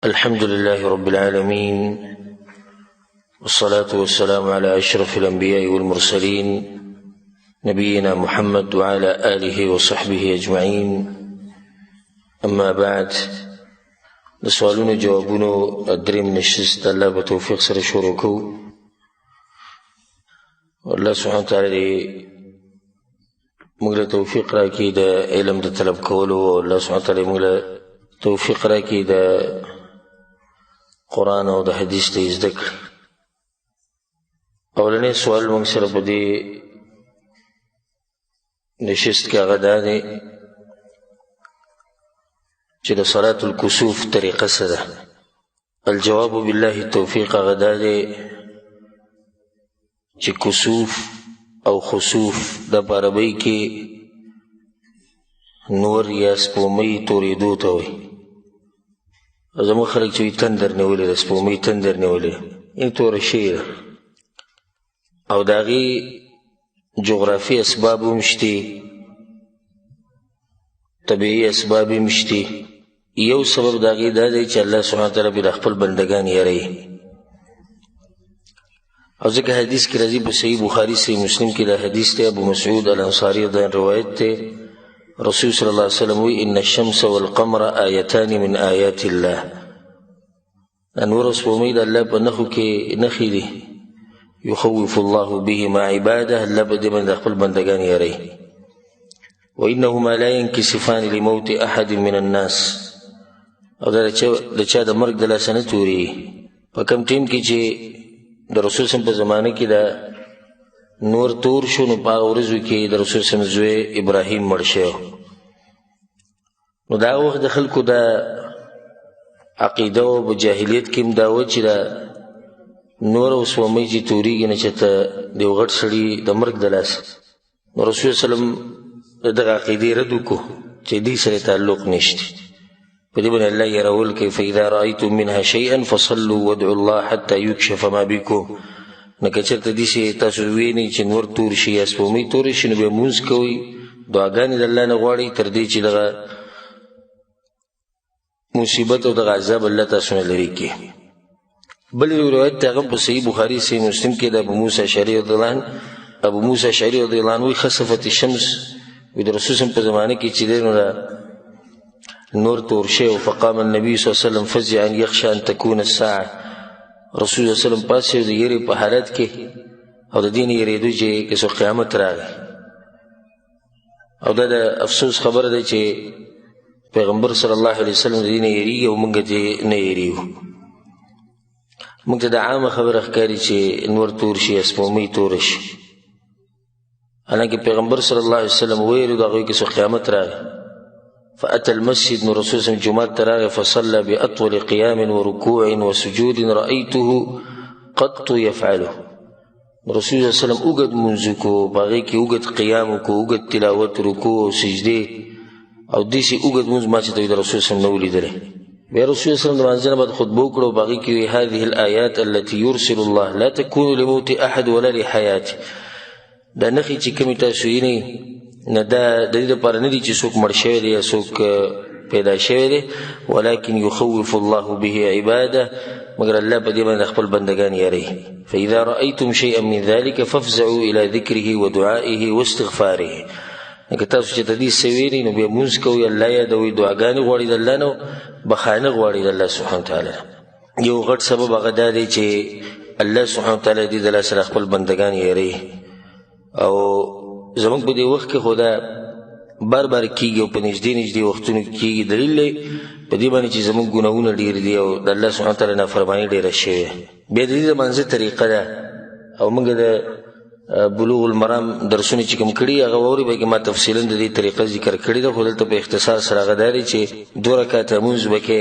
الحمد لله رب العالمين، والصلاة والسلام على أشرف الأنبياء والمرسلين نبينا محمد وعلى آله وصحبه أجمعين. أما بعد، لسؤالون جوابون الدريم نشست الله بتوفيق سر شروكو. والله سبحانه وتعالى مغلا توفيق راكي دا علم دا طلب كولو، والله سبحانه وتعالى مغلا توفيق راكي دا قرآن او دا حدیث دا ازدکر. اولنی سوال منگ سر پدی نشست که غدا دی چه دا صلاة الکسوف طریقه سده. الجواب بالله التوفیق غدا دی چه کسوف او خسوف دا پاربئی که نور یا سپومی توریدو تاوی. زمون خلق چوی تندر نولی دا سپومی تندر نولی این طور شیر او داغی جغرافی اسبابو مشتی، طبیعی اسبابی مشتی. یو سبب داغی داده چه اللہ سبحانه وتعالی بی خپل بندگان یاری. او ذکر حدیث کی رضی بصحیح بخاری سے مسلم کی دا حدیث تے ابو مسعود الانصاری دا روایت تے رسول صلی اللہ علیہ وسلم وی ان الشمس والقمر آیتان من آیات اللہ. انور اسپومی دا اللہ پا نخو کے نخی دی یخوف اللہ بهما عباده، اللہ پا دی من دا خپل بندگان یاری. وانهما لا ينكسفان لموت احد من الناس، او دا چا دا مرگ دلا سنتوری پا کم ٹیم کی چے دا رسول سم پا زمانے کی دا نور تور شو نو پا ورزو کی دا رسول سم زوے ابراہیم مرشیو. نو دا وقت دخل کو دا عقیدہ و بجاہلیت کم داوت چی دا نور و سوامی چی توری گی نچتا دیو غٹ سڑی دا مرگ دلاس. نو رسول سلم دا عقیدی ردو کو چی دی سر تعلق نشتی. فدی بن اللہ یراول که فإذا رأيتم منها شيئا فصلوا وادعوا الله حتى يكشف ما بكم. نکچرت دیسی تاسوینی چی نور تور شی اسپومی تور شی نو بے مونز کوئی دعاگانی دا اللہ نغواری تردی چی دغا مصیبت و دغا عذاب اللہ تاسونے لری کی. بلی روایت تاغم پا صحیح بخاری سے مسلم کے دا ابو موسیٰ شعری رضی اللہ عنہ، ابو موسیٰ شعری رضی اللہ عنہ وی خصفت الشمس وی دا رسول پا زمانے کی چی دیر نور تور شیو. فقام النبی صلی اللہ علیہ وسلم فزعا یخشا ان تکون الساعة. رسول اللہ علیہ وسلم پاس شیو دا یری پا حالت کے او دا دین یریدو چے کسو قیامت را گئی. او دا افسوس خبر دا چے پیغمبر صلی اللہ علیہ وسلم دا دین یریگی او منگا تے نیریو. منگا دا عام خبر اخکاری چے نور تور شی اسپومی تورش، حالانکہ پیغمبر صلی اللہ علیہ وسلم ویرو دا غوی کسو قیامت را گئی. فأتى المسجد من رسول الله جمعة تراغ فصلى بأطول قيام وركوع وسجود رأيته قط يفعله. رسول الله صلى الله عليه وسلم اوگد منزکو باغی کی اوگد قیامکو اوگد تلاوت رکوع سجدے او دیسی اوگد منز ما چطوی در رسول الله صلى الله عليه وسلم نولی درے. بیا رسول الله صلى الله عليه وسلم بعد خطبو کرو باغی کی هذه الآيات التي يرسل الله لا تكون لموت أحد ولا لحياته. دا نخی چی کمی تاسوینی نه دا د دې لپاره نه دي چې څوک مړ شوی دی یا څوک پیدا شوی دی، ولكن يخوف الله به عباده، مگر الله په دې باندې خپل بندگان یاری. فإذا رأيتم شيئا من ذلك فافزعوا إلى ذكره ودعائه واستغفاره. که تاسو چې تدې سویری نو بیا مونږ کوئ، الله یادوئ، دعاګانې غواړئ د الله نه، بخښنه غواړئ د الله سبحانه وتعالی. یو غټ سبب هغه دا دی چې الله سبحانه وتعالی دې د الله سره خپل بندگان یاری. او زمانگ پا دی وقت که خدا بار بار کیگی و پا نجدی وقتونو کیگی دلیل لی پا دی بانی چی زمانگ گناهون دیر دی و دا اللہ سبحانه تعالی نافرمانی دیر شوی. بیا دی دا منزه طریقه دا او منگا دا بلوغ المرام درسونی چی کم کری اگا ووری باقی ما تفصیلا دا دی طریقه ذکر کری دا خودلتا پا اختصار سر اگا داری چی دو رکات منز بکے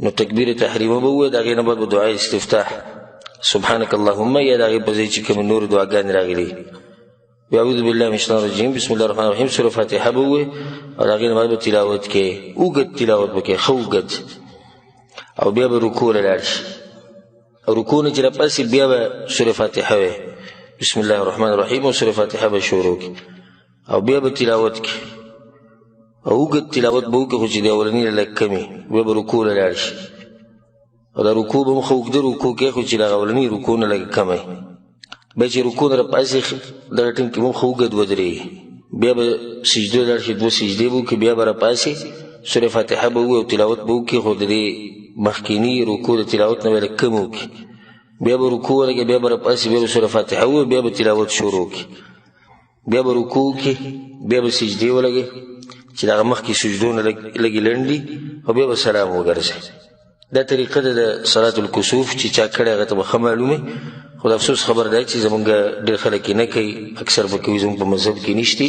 نو تکبیر تحریم بوه دا غیر نباد با دعای استفتاح سبحانک اللهم یا دا غیر بزی چی کم نور دعاگان راگلی. اعوذ باللہ من الشیطان الرجیم بسم اللہ الرحمن الرحیم سورہ فاتحہ بوئے اور آگے نماز با تلاوت کے اوگد تلاوت بکے خوگد او بیا با رکوع للارش او رکوع نجرہ پاسی بیا با سورہ فاتحہ وے بسم اللہ الرحمن الرحیم و سورہ فاتحہ با شروع کی او بیا با تلاوت کے او اوږد تلاوت به وکړي خو چې د اولني نه لږ کم وي بیا به رکوع له لاړ شي او دا رکوع به مخه اوږده رکوع کوي خو چې د هغه اولني رکوع نه لږ کم وي بیا چې رکوع نه راپاڅي دغه ټیم کې مخه اوږد ودرېږي بیا به سجدو لاړ شي 2 سجدې به وکړي بیا به راپاڅي سورې فاتحه به ووایي او تلاوت به وکړي خو د دې مخکیني رکوع د تلاوت نه به لږ کم وکړي بیا به رکوع ولګي بیا به راپاڅي بیا به سورې فاتحه ووایي بیا به تلاوت شروع کړي بیا به رکوع وکړي بیا به سجدې ولګي چې دغه مخکې سجدو نه لږې لنډ دي او بیا به سلام وګرځي دا طریقه ده د صلات الکسوف چې چا کړی هغه ته به ښه معلومې خو د افسوس خبر دا چې زمونږ ډېر خلک یې نه کوي اکثر به کوي زمونږ په مذهب کې نشتي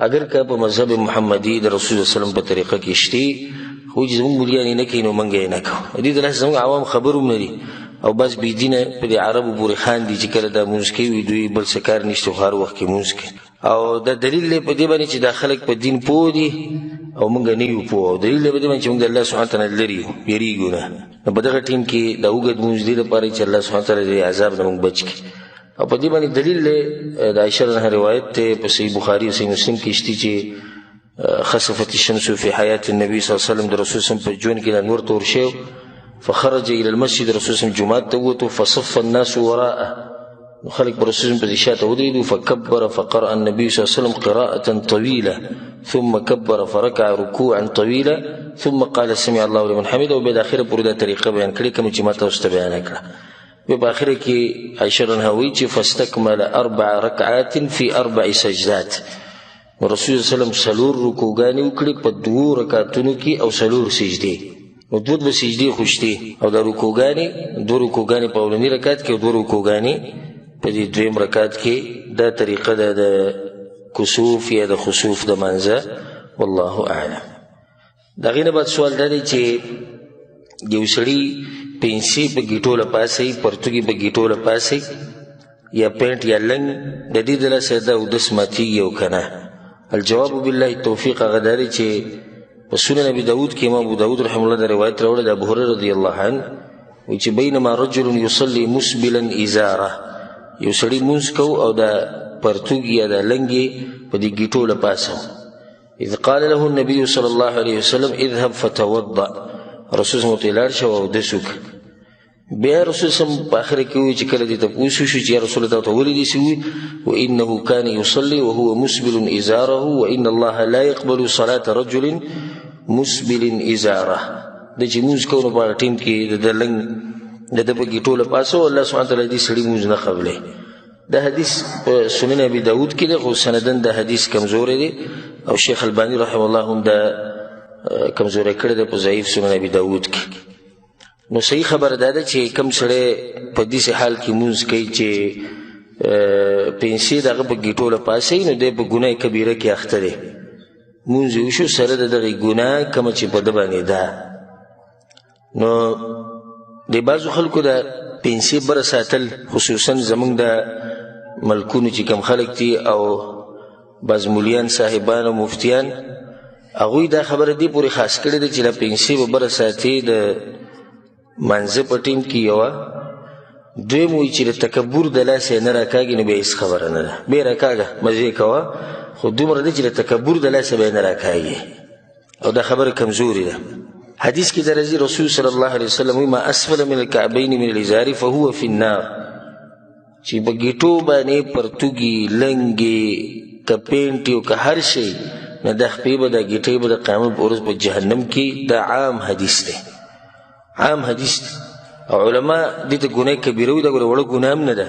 اگر که په مذهب محمدي د رسول الله وسلم په طریقه کې شتي خو چې زمونږ ملیان یې نه کوي نو موږ یې نه کوو دې دلاسې زمونږ عوام خبر هم نه دي او بس بېدینه په دې عربو پورې خاندي چې کله دا مونځ کوي دوی بل څه کار نشته خو هر وخت کې مونځ کوي او دا دلیل دی په دې باندې چې دا خلک په دین پوه دي او موږ نه یو پوه او دلیل دی په دې باندې چې موږ د الله سبحانه وتعالی لرې یو یېرېږو نه نو په دغه ټیم کې دا اوږد مونځ دې لپاره چې الله سبحانه وتعالی د عذاب نه موږ بچ کړي او په دې باندې دلیل دی د عایشه رضی الله عنها روایت دی په صحیح بخاري او صحیح مسلم کې شته چې خسفت الشمس في حیات النبي صلی الله علیه وسلم د رسول صلی الله علیه وسلم په ژوند کې انور تور شو فخرج الى المسجد رسول صلی الله علیه وسلم جمعات ته ووتو فصف الناس وراءه خلق برسول الله بذشاته ودريدوا فكبر فقرأ النبي صلى الله عليه وسلم قراءة طويلة ثم كبر فركع ركوعا طويلا ثم قال سمع الله لمن حمده وبعد آخره پورې طريقه بیان کړي کوم چې ما تاسو ته بیان کړه په آخره کې عائشة رضی الله عنها فاستكمل 4 ركعات في 4 سجدات رسول الله صلی الله علیه وسلم سلور رکوعګانې وکړي په 2 رکعاتونو کې او سلور سجدي نو دوه سجدي خوشتي او د رکوعګانې 2 رکوعګانې په اولنی رکعت کې او 2 رکوعګانې په دې دویم رکعت کې دا طریقه ده د کسوف یا د خسوف د منځه والله اعلم د هغې نه بعد سوال دا دی چې یو سړي پنسي په ګیټو له پاسوي پرتوګي په ګیټو له پاسوي یا پینټ یا لنګ د دې د لاسه دا اودس ماتېږي او که نه الجواب بالله التوفیق هغه دا دی چې په سنن ابي داود کې امام ابو داود رحمه الله دا روایت راوړی د ابو هريره رضی الله عنه وایي چې بینما رجل يصلي مسبلا ازاره یو سړي مونځ کو او دا پرتوګ یا دا لنګې په دې ګیټو له پاسه اذ قال له النبي صلى الله عليه وسلم اذهب فتوضا رسول الله ته لاړ شه او اودس وکړه بیا رسول الله په آخره کې وایي چې کله دې تپوس وشو چې یا رسول الله ته ولې داسې ووایي وانه كان يصلي وهو مسبل ازاره وان الله لا يقبل صلاه رجل مسبل ازاره د چې مونځ کو نو په ټیم کې د لنګ د ده په ګیټو له پاسه الله سبحانه وتعالی دې سړي مونځ نه قبلوي دا حدیث په سنن ابي داود کې دی خو سندن د حدیث کمزوری دی او شیخ الباني رحمه الله هم دا کمزوری کړی دی په ضعیف سنن ابي داود کې نو صحیح خبره دا ده چې کم سړی په داسې حال کې مونځ کوي چې پنسي د هغه په ګیټو له پاسه وي نو دی په ګناه کبیره کې اخته دی مونځ یې وشو سره د دغې ګناه کومه چې په ده باندې ده نو د بعضو خلکو د پنسي بره ساتل خصوصا زمونږ د ملکونو چې کم خلک دي او بعض مولیان صاحبان او مفتیان هغوی دا خبره دې پورې خاص کړې ده چې د پنسي به بره ساتي د منځه په ټیم کې یوه دویم وایي چې د تکبر د لاسه یې نه راکاږي نو بیا هېڅ خبره نه ده بیا راکاږه مزې کوه خو دومره ده چې د تکبر د لاسه به یې نه راکاږي او دا خبره کمزوري ده حدیث کې درځي رسول صلی الله علیه وسلم ما اسفل من الكعبین من الازار فهو في النار چې په ګیټو باندې پرتوګي لنګې که پینټ او که هر شی نه د خپې به د ګیټې به د قیامت په ورځ په جهنم کې دا عام حدیث دی عام حدیث دی او علما دې ته ګناه کبیره وي دا وړه ګناه هم نه ده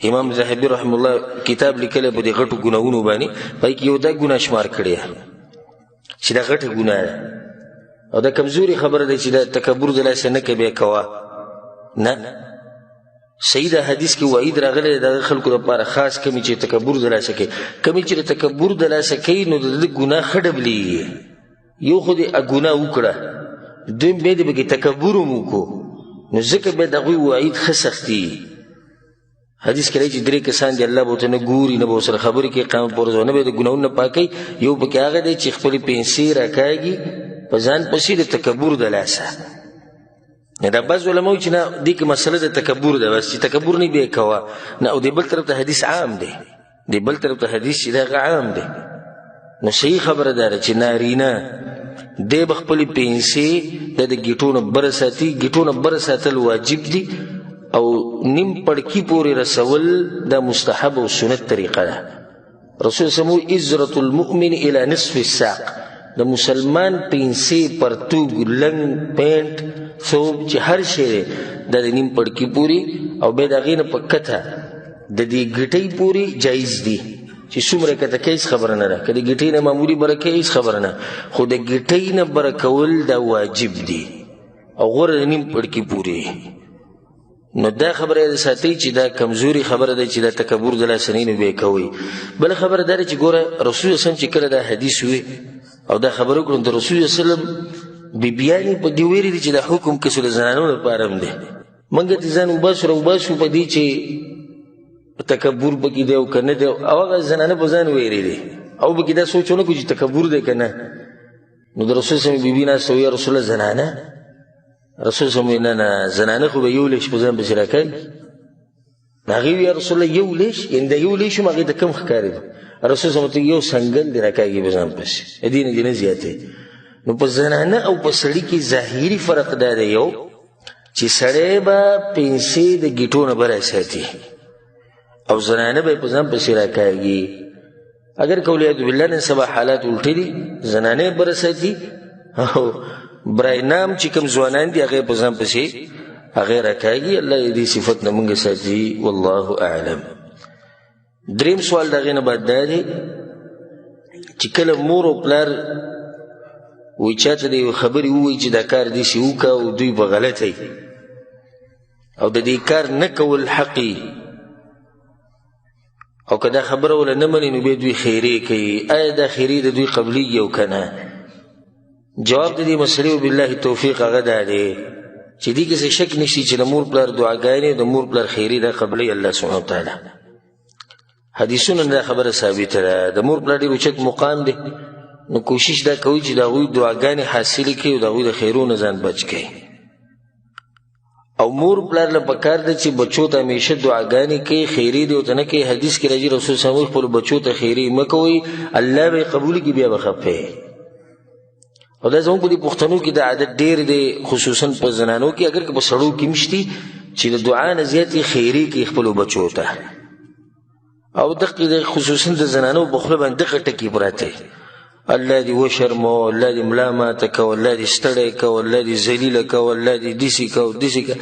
امام ذهبي رحمه الله کتاب لیکلی په دې غټو ګناهونو باندې پای کې یو دا ګناه شمار کړی چې دا غټه ګناه ده او دا کمزوري خبره ده چې دا تکبر د لاسه نه کوي بیا کوه نه صحیح دا حدیث کې وعید راغلی د خلکو لپاره خاص کمی چې تکبر د لاسه کوي کمی چې تکبر د لاسه کوي نو د ګناه ښه ډبلیږي یو خو دې ګناه وکړه دویم بیا دې پکې تکبر هم وکړو نو ځکه بیا د هغوی وعید ښه سختي حدیث کې راځي چې 3 کسان دي الله به ورته نه ګوري نه به ورسره خبرې کوي قیامت په ورځ نه به یې د ګناهونو نه پاکوي یو پکې هغه دی چې خپلې پنسې راکاږي په ځان پسې د تکبر د لاسه دا بعض علما وایي چې نه دې کې مسله د تکبر ده بس چې تکبر نه بیا کوه نه او دې بل طرف ته حدیث عام دی دې بل طرف ته حدیث چې دی هغه عام دی نو صحیح خبره ده چې نارینه دی به خپلې پنسې د ګیټو نه بره ساتي. ګیټو نه بره ساتل واجب دي او نیم پړکي پورې رسول دا مستحب او سنت طریقه ده. رسول سمو ازرة المؤمن الى نصف الساق، د مسلمان پنسې پرتوګ لنګ پینټ ثوب چې هر شی دا د نیم پړکي پورې او بیا د هغې نه په کته د دې ګیټۍ پورې جایز دي چې څومره کته کوي هېڅ خبره نه ده. که د ګیټۍ نه معمولي بره کوي هېڅ خبره نه، خو د ګیټۍ نه بره کول دا واجب دي او غوره د نیم پړکي پورې. نو دا خبره یې ساتئ چې دا کمزوري خبره ده چې دا تکبر د لاسه نه به یې کوئ. بله خبره دا ده چې ګوره رسول وسلم چې کله دا حدیث وي او دا خبره وکړو د رسول وسلم بیبیانې په دې ویلي دي چې دا حکم کسو د زنانو لپاره هم دی. موږ ته ځان وباسو راوباسو په دې چې تکبر پکې دی او که نه دی، او هغه زنانه په ځان ویرېدې او پکې دا سوچ ونه کړو چې تکبر دی که نه. نو د رسول صلی بیبي ناسته وایي یا رسول الله زنانه؟ رسول صلی وایي نه نه زنانه خو به یو لیش په ځان پسې راکوي. هغې وایي یا رسول الله یو لیش، یعنې دا یو لیش هم هغې ته کم ښکارېده. رسول صلی الله یو سنګل دی راکاږي په ځان پسې، دې نه دې نه زیاتوي. نو په زنانه او په سړي کې ظاهري فرق دا دی یو چې سړی به پنسې د ګیټو نه بره ساتي او زنانه به یې په ځان پسې راکاږي. اگر که ولیعاذ بالله نن سبا حالات الټي دي، زنانه یې بره ساتي او برای نام چې کوم ځوانان دي هغه په ځان پسې هغه راکاږي. الله دې صفت نه موږ ساتي، والله اعلم. دریم سوال د هغې نه بعد دا دی چې کله مور او پلار وایي چاته د یوې خبرې ووایي چې دا کار داسې وکړه او دوی به غلطی او د دې کار نه کول حقي، او که دا خبره وله نه مني نو بیا دوی خیرې کوي، آیا دا خیرې د دوی قبلیږي او که نه؟ جواب د دې مسلې وبالله توفیق هغه دا دی چې دې کې څه شک نشي چې د مور پلار دعاګانې د مور پلار خیرې دا قبلوي الله سبحانه وتعالی. حدیثونه دا خبره ثابته ده. د مور پلار ډېر اوچت مقام دی، نو کوشش دا کوي چې د هغوی دعاګانې حاصلې کړي او د هغوی د خیرونو ځان بچ کړي. او مور پلار له پکار ده چې بچو ته همیشه دعاګانې کوي، خیرې دې ورته نه کوي. حدیث کې راځي رسول صلی الله علیه وسلم خپلو بچو ته خیرې مه کوئ، الله به یې قبول کړي بیا به خفه. او دا زموږ په دې پښتنو کې دا عادت ډېر دی، خصوصا په زنانو کې، اگر که په سړو کې مشتي چې د دعا نه زیاتې خیرې کوي خپلو بچو ته. او دغه د خصوصا د زنانو په خوله باندې دغه ټکي پراته، الله دې وشرمو، الله دې ملا ماته کو، الله دې ستړی کو، الله دې ذلیله کو، الله دې داسې کو داسې کو.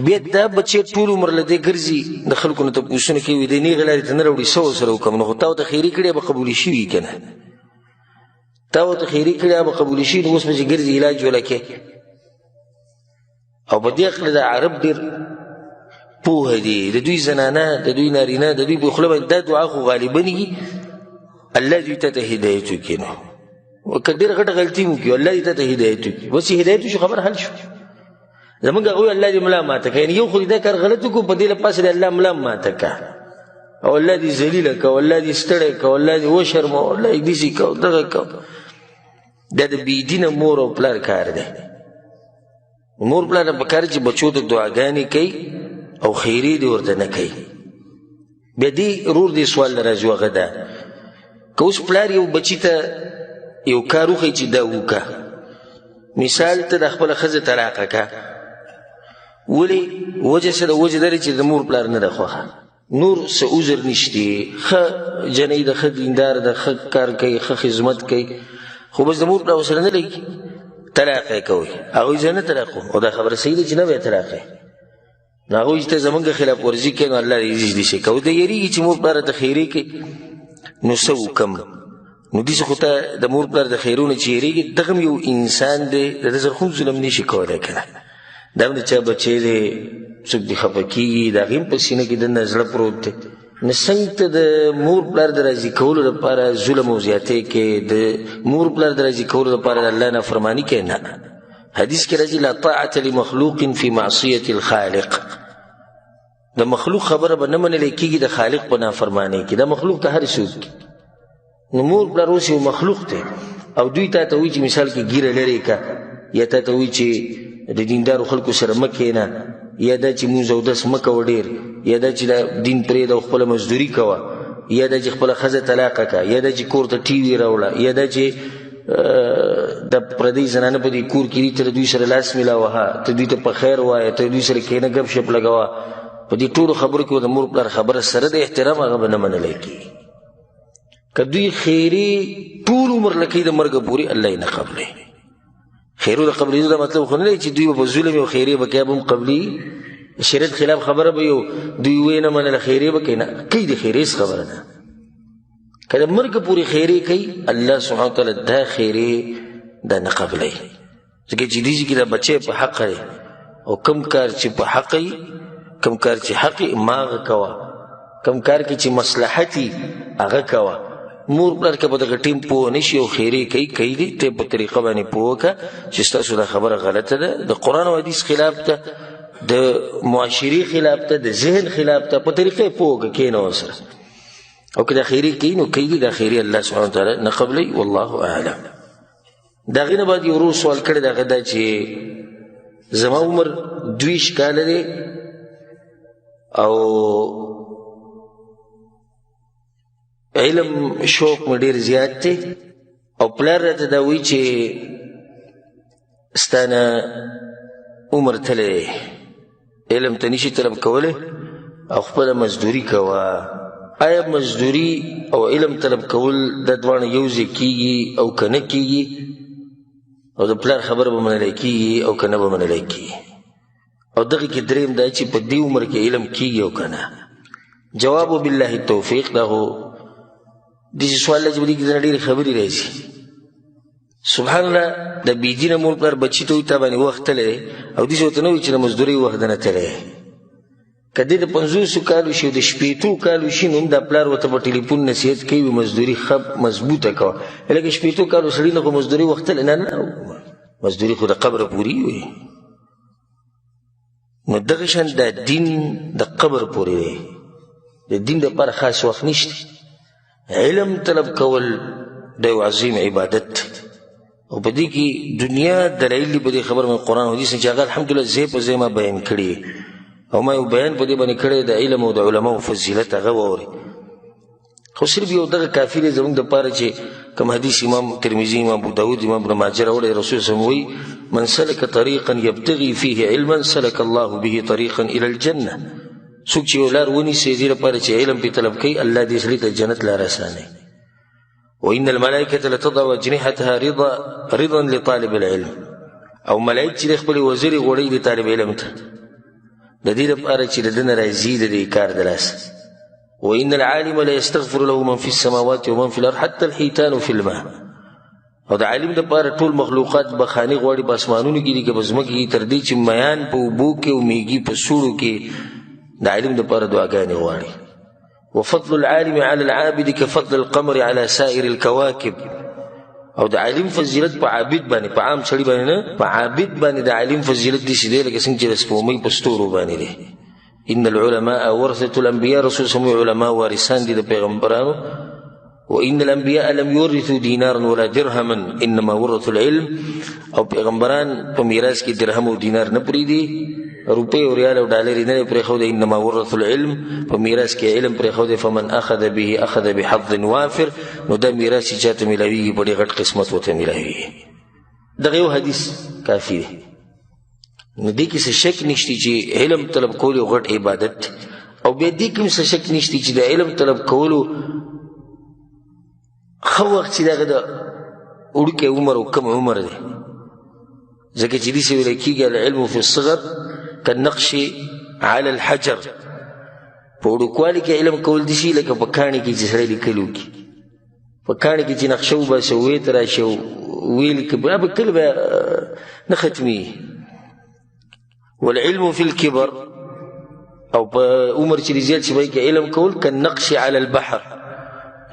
بیا دا بچی ټول عمر له دې ګرځي، د خلکو نه تپوسونه کوي، دې نیغې لارې ته نه راوړي، څه ورسره وکړم؟ نو خو تا ورته خیرې کړې به قبولې شوي که نه؟ تا ورته خیرې کړې به قبولې شوي، نو اوس به چې ګرځي علاج وله کې. او په دې عقل د عرب ډېر پوهه دي، د دوی زنانه د دوی نارینه د دوی په خوله باندې دا دعا خو غالبا وي الله دې ته هدایت وکړي. نو که ډېر غټه غلطي مو کړي الله دې ته هدایت وکړي، بس چې هدایت وشو خبر حل شو. زمونږ هغوی الله دې ملا ماته کړه، یعنې یو خو دې دا کار غلط وکړو په دې لپاسه دې الله ملا ماته کړه او الله دې ذلیله کړه، الله دې ستړی کړه، الله دې وشرمه، الله دې داسې کړه دغه کړه. دا د بېدینه مور او پلار کار دی. مور پلار ته پکار چې بچو ته دعاګانې کوي او خیرې دې ورته نه کوي. بیا دې رور دې سوال نه راځي هغه ده که اوس پلار یو بچي ته یو کار وښیي چې دا وکړه، مثال ته د خپله ښځه طلاقه کړه، ولې وجه څه ده؟ وجه دا چې د مور پلار نه ده خوښه، نور څه عذر نشته، ښه جنۍ ده، ښه دیندار ده، ښه کار کوي، ښه خدمت کوي، خو بس د مور پلار ورسره نه لګي، طلاق یې کوئ. هغوی زه نه طلاق کوم، او دا خبره صحیح ده چې نه به یې طلاق یې. نو هغوی چې ته زمونږ خلاف ورزي کوي نو الله دې داسې کوي. د یېرېږي چې مور پلار ته خیرې کوي نو څه وکړم؟ نو داسې خو ته د مور پلار د خیرونه چې یېرېږي، دغه هم یو انسان دی، د ده سره خو ظلم نه شي کولی که نه؟ دا هم د چا بچی دی، څوک دې خفه کېږي، د هغې هم په سینه کې دننه زړه پروت دی. نو څنګه ته د مور پلار د راضي کولو لپاره ظلم او زیاتۍ کې، د مور پلار د راضي کولو لپاره د الله نافرماني کې؟ نه. حدیث کې راځي لا طاعة لمخلوق في معصیة الخالق. د مخلوق خبره به نه منلی کېږي د خالق په نافرمانۍ کې. دا مخلوق ته هر څوک، نو مور پلار اوس یو مخلوق دی او دوی تا ته وایي چې مثال کې ګیره لرې که، یا تا ته وایي چې د دیندارو خلکو سره مه کښېنه، یا دا چې مونځ اودس مه کوه ډېر، یا دا چې دا دین پرېږده او خپله مزدوري کوه، یا دا چې خپله ښځه طلاقه کا، یا دا چې کور ته ټي وي راوړه، یا دا چې د پردۍ زنانه په دې کور کې دي ته دوی سره لاس میلاوهه، ته دوی ته په خیر وایه، ته دوی سره کښېنه ګپ شپ لګوه. په دې ټولو خبرو کې د مور پلار خبره سره د احترام هغه به نه منلی کېږي. که دوی خیرې ټول عمر لکۍ د مرګه پورې الله یې نه قبلوي. خیرو د قبلېدو دا مطلب خو نه دی چې دوی به په ظلم او خیرې به کوي به هم قبلي. شریعت خلاف خبره به یو دوی ویې نه منله خیرې به کوي، نه کوي. د خیرې خبره ده که د مرګه پورې خیرې کوي الله سبحانه وتعالی دا خیرې دا نه قبلوي. ځکه چې دې کې دا بچی په حق دی او کم کار چې په حق وي، کم کار چې حق وي ما هغه کوه، کم کار کې چې مصلحت وي هغه کوه. مور پلار که په دغه ټیم پوه نه شي او خیرې کوي دي ته په طریقه باندې پوه وکړه چې ستاسو دا خبره غلطه ده، د قرآن او حدیث خلاف ده، د معاشري خلاف ده، د ذهن خلاف ده، په طریقه پوه وکړه کښېنه ورسره. او که دا خیرې کوي نو کوي دي، دا خیرې الله سبحانه وتعالی نه قبلوي. والله اعلم. د هغې نه بعد یو ورور سوال کړی د هغه دا چې زما عمر 22 کاله دی او علم شوق مې ډېر زیات دی او پلار راته دا وایي چې ستا نه عمر تللی دی، علم ته نشي طلب کولی او خپله مزدوري کوه. آیا مزدوري او علم طلب کول دا دواړه یو ځای کېږي او که نه کېږي؟ او د پلار خبره به منلی کېږي او که نه به منلی کېږي؟ او دغې کې درېیم دا چې په دې عمر کې علم کېږي او که نه؟ جواب بالله التوفیق. دا خو داسې سوال دی چې په دې کې ځنه ډېرې خبرې راځي. سبحان الله د بېدینه مور پلار بچي ته وایي تا باندې وخت تللی دی او داسې ورته نه وایي چې د مزدورۍ وخت دنه تللی دی. که دې د 50 کالو شي او د 80 کالو شي نو هم دا پلار ورته په ټلیفون نصیحت کوي مزدوري ښه مضبوطه کوه. لکه 80 کالو سړي نه خو مزدوري وخت تللی نه، مزدوري خو د قبره پورې وي. نو دغه شان دا دین د قبر پورې دی، د دین دپاره خاص وخت نشته. علم طلب کول د یو عظیم عبادت او په دې کې دنیا دلایل دي په دې خبر من قرآن او حدیث چې هغه الحمدلله ځای په ځای ما بیان کړي او ما یو بیان په دې باندې کړی د علم او د علماو فضیلت هغه واورئ. خو صرف یو دغه کافي دی زموږ دپاره چې کوم حدیث امام ترمذي، امام ابو داود، امام ابن ماجه راوړی، رسول صلی الله علیه وسلم وایي من سلک طریقا یبتغي فیه علما سلک الله به طریقا الی الجنه. څوک چې یو لار ونیسي دې لپاره چې علم پې طلب کوي الله دې سړي ته جنت لار اسانوي. وان الملائکة لتضع اجنحتها رضا لطالب العلم. او ملائک چې خپلې وزرې غوړوي د طالب علم ته د دې لپاره چې د ده نه راځي د دې کار د لاسه. وان العالم لا يستغفر له من في السماوات ومن في الارض حتى الحيتان في الماء. او د عالم دپاره ټول مخلوقات بخانې غواړي په اسمانونو کې دي که په ځمکه کې، تر دې چې میان په اوبو کې او میږي په سوړو کې د عالم دپاره دعاګانې غواړي. وفضل العالم على العابد كفضل القمر على سائر الكواكب. او د عالم فضیلت په عابد باندې، په عام سړي باندې نه، په عابد باندې د عالم فضیلت داسې دی لکه څنګه چې د سپوږمۍ په ستورو باندې دی. ان العلماء ورثة الانبیاء. رسول صلی الله علیه وسلم علما وارثان دي د پیغمبرانو. وان الانبیاء لم يورثوا دینارا ولا درهما انما ورثوا العلم. او پیغمبران په میراث کې درهم او دینار نه پرېږدي، روپۍ او ریال او ډالر یې نه پرېښودی. انما ورثوا العلم، په میراث کې علم پرېښودی. فمن اخذ به اخذ بحظ وافر. نو دا میراث چې چاته میلاویږي په ډېر غټ قسمت ورته میلاویږي. دغه یو حدیث کافي دی. نو دې کې څه شک نشته چې علم طلب کول یو غټ عبادت، او بیا دې کې هم څه شک نشته چې د علم طلب کولو ښه وخت چې دغه د وړوکی عمر او کم عمر دی. ځکه چې داسې ویلی کېږي العلم فی الصغر کالنقش علی الحجر. په وړوکوالي کې علم کول دي شي لکه په کاڼي کې چې سړی لیکل وکړي. په کاڼي کې چې نقشه وباسي او ویې ته راشي او ویې لیکي بیا به کله به نه ختمېږي. والعلم فی الکبر، او په عمر چې زیات شي کې علم کول کالنقش علی البحر،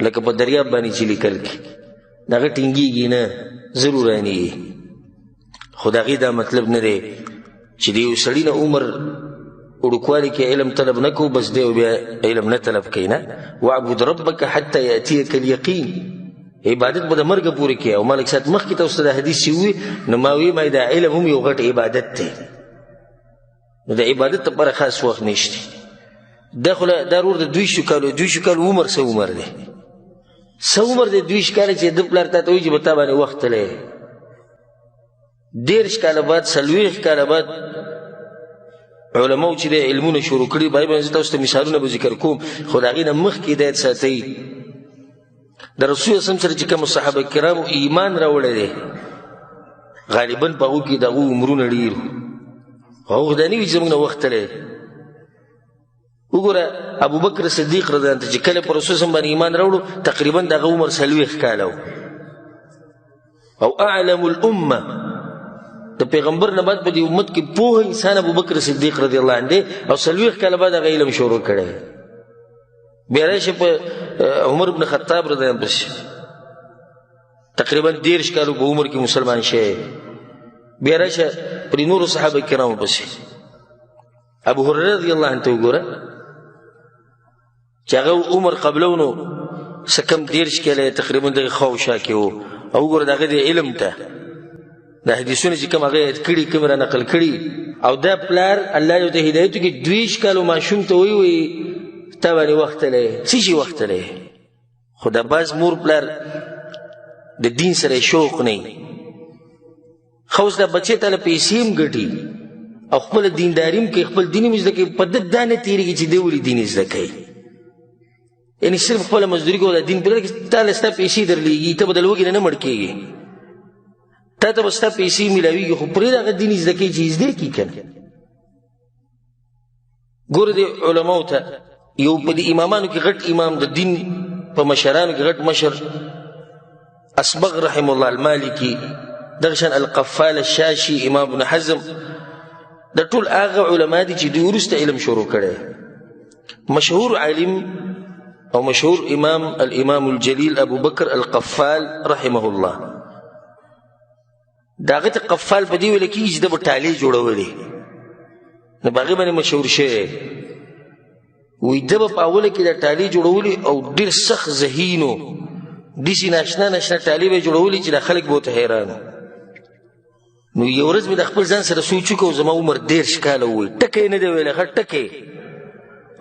لکه په دریاب باندې چې لیکل کې دغه ټینګېږي نه، ضرور رانیږي. خو د هغې دا مطلب نه دی چې د یو سړي نه عمر وړوکوالي کې علم طلب نه کوو بس دی بیا علم نه طلب کوي. نه، واعبد ربک حتی یأتیک الیقین. عبادت به د مرګه پورې کوي. او مالک صاحب مخکې ته اوس د حدیث چې ووي نو ما وی ما دا علم هم یو غټ عبادت دی. نو د عبادت لپاره خاص وخت نشته. دا خو دا ورور د 200 کالو 200 کالو عمر څه عمر دی څه عمر دی 200 کاله چې د پلار ته وایي چې به تا باندې وخت تللی 10 کاله بعد 40 کاله بعد علماو چې د علمونه شروع کړي باید باندې تاسو ته مثالونه به ذکر کوم خو د هغې نه مخکې هدایت ساتئ د رسول الله سره چې کوم صحابه کرامو ایمان راوړی دی غالبا په هغو کې د هغو عمرونه ډېر خو هغه دا نه وي چې زموږ نه وخت تللی وګوره ابوبکر صدیق رضی الله عنه چې کله په رسول الله باندې ایمان راوړو تقریبا د هغه عمر 40 کاله و او اعلم الامه د پیغمبر نه بعد په دې امت کې پوه انسان ابوبکر صدیق رضی الله عنه دی او 40 کاله بعد هغه علم شروع کړی بیا راشه په عمر بن خطاب رضی الله عنه تقریبا 10 کالو په عمر کې مسلمان شوی بیا راشه پر نور صحابه کرامو پسې ابو هريره رضی الله عنه وګوره چې هغه عمر قبلونو سکم 10 کاله تقریبا د خوشا کې وو او وګوره دغه د علم ته د حدیثونو چې کوم هغه کړي کوم را نقل کړي او دا پلار الله یو ته هدایت کې 20 کالو ماشوم ته وی تا باندې وخت لري څه شي وخت لري خو دا باز مور پلار د دین سره شوق نه خوښ دا بچی ته پیسې هم ګټي او خپل دینداریم کې خپل دیني مزده کې په دد دانه تیریږي چې دی ولې دین زده کوي یعنی صرف خپل مزدوري کوله دین په کې تعالی ست پیسې درلېږي ته بدل وګینه نه مړ کېږي ته بس ست پیسې ملاويږي خو پرې هغه دین زده کوي چې زده کی کنه ګور دي علماو ته یو په دې امامانو کې غټ امام د دین په مشرانو کې غټ مشر اسبغ رحم الله المالکی دغشن القفال الشاشي امام ابن حزم د ټول هغه علما دي چې د ورسته علم شروع کړي مشهور عالم او مشهور امام الامام الجليل ابو بكر القفال رحمه الله داغه قفال په دی ویل کې چې د بټالي جوړولې نه باغې باندې مشهور شي وې د په اوله کې د ټالي جوړولې او ډېر سخت ذهینو دسی ناشنا ټالي به جوړولې چې د خلک بہت حیران نو یو ورځ مې د خپل ځان سره سوچ وکړ زما عمر 10 کاله وي ټکې نه دی ویل ښه ټکې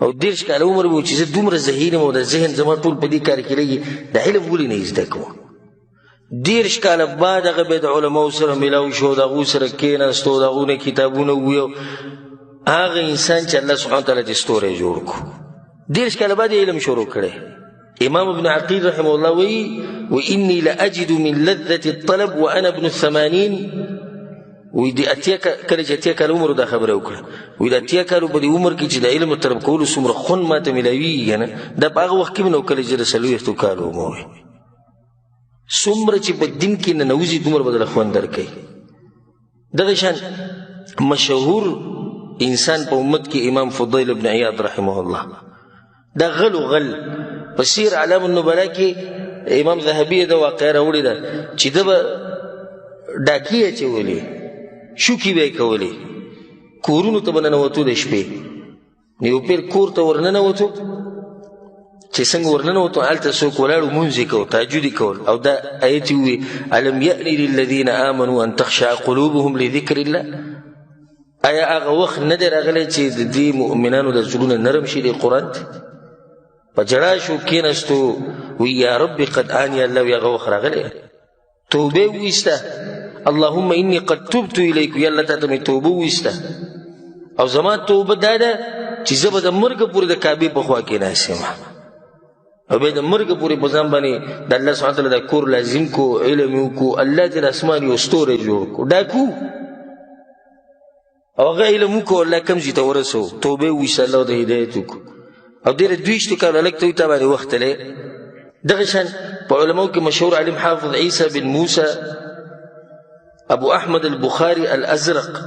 او 10 کاله عمر و چې زه دومره ذهین او د ذهن زما ټول په دې کار کې لګي د علم ولې نه زده کوم 10 کاله بعد هغه به د علماو سره ملاو شو دغه سره کېناستو دغه کتابونه ویو هغه انسان چې الله سبحانه وتعالی د ستوري جوړ کو 10 کاله بعد علم شروع کړي امام ابن عقيل رحمه الله واني لاجد من لذة الطلب وانا ابن 80 ويدي اتيك کله چې اتيك عمر دا خبره وکړه وې د اتيك په دې عمر کې چې د علم تر کول څومره خون ماته ملوي کنه دا په هغه وخت کې نو کله چې رسول الله کالو مو څومره چې په دین کې نه نوځي دومره بدل خوان درکې دغه شان مشهور انسان په امت کې امام فضيل ابن عياض رحمه الله دا غل بصير علام النبلاء کې امام ذهبي دا واقعه راوړي دا چې دا ډاکیه چولې شوکی به کولې کورونو ته بننه وته د شپې نیو پیر کور ته ورننه وته چې څنګه ورننه وته الته سو کولاړو مونږ کو تهجد کول او دا آیت وی الم یأنی للذین آمنوا ان تخشع قلوبهم لذکر الله آیا هغه وخت نه دی راغلی چې د دې مؤمنانو د زړونو نرم شي د قرآن په جړا شو کېناستو وی یا رب قد آنی الله یا هغه وخت راغلی توبه ویسته اللهم اني قد تبت اليك يلا ته توبه وسته او زما توبه داده چې زه به د مرګ پورې د کعبه په خوا کې ناسم او به د مرګ پورې په ځان باندې د الله سبحانه وتعالى د کور لازم کو علم کو الله د اسمان یو ستوره جوړ کو ډاکو او هغه علم کو الله کم زی ته ورسو توبه وسه الله د هدایت کو او ډېر دویشت کاله لکه ته باندې وخت له دغه شان په علماو کې مشهور عالم حافظ عيسى بن موسى ابو احمد البخاري الازرق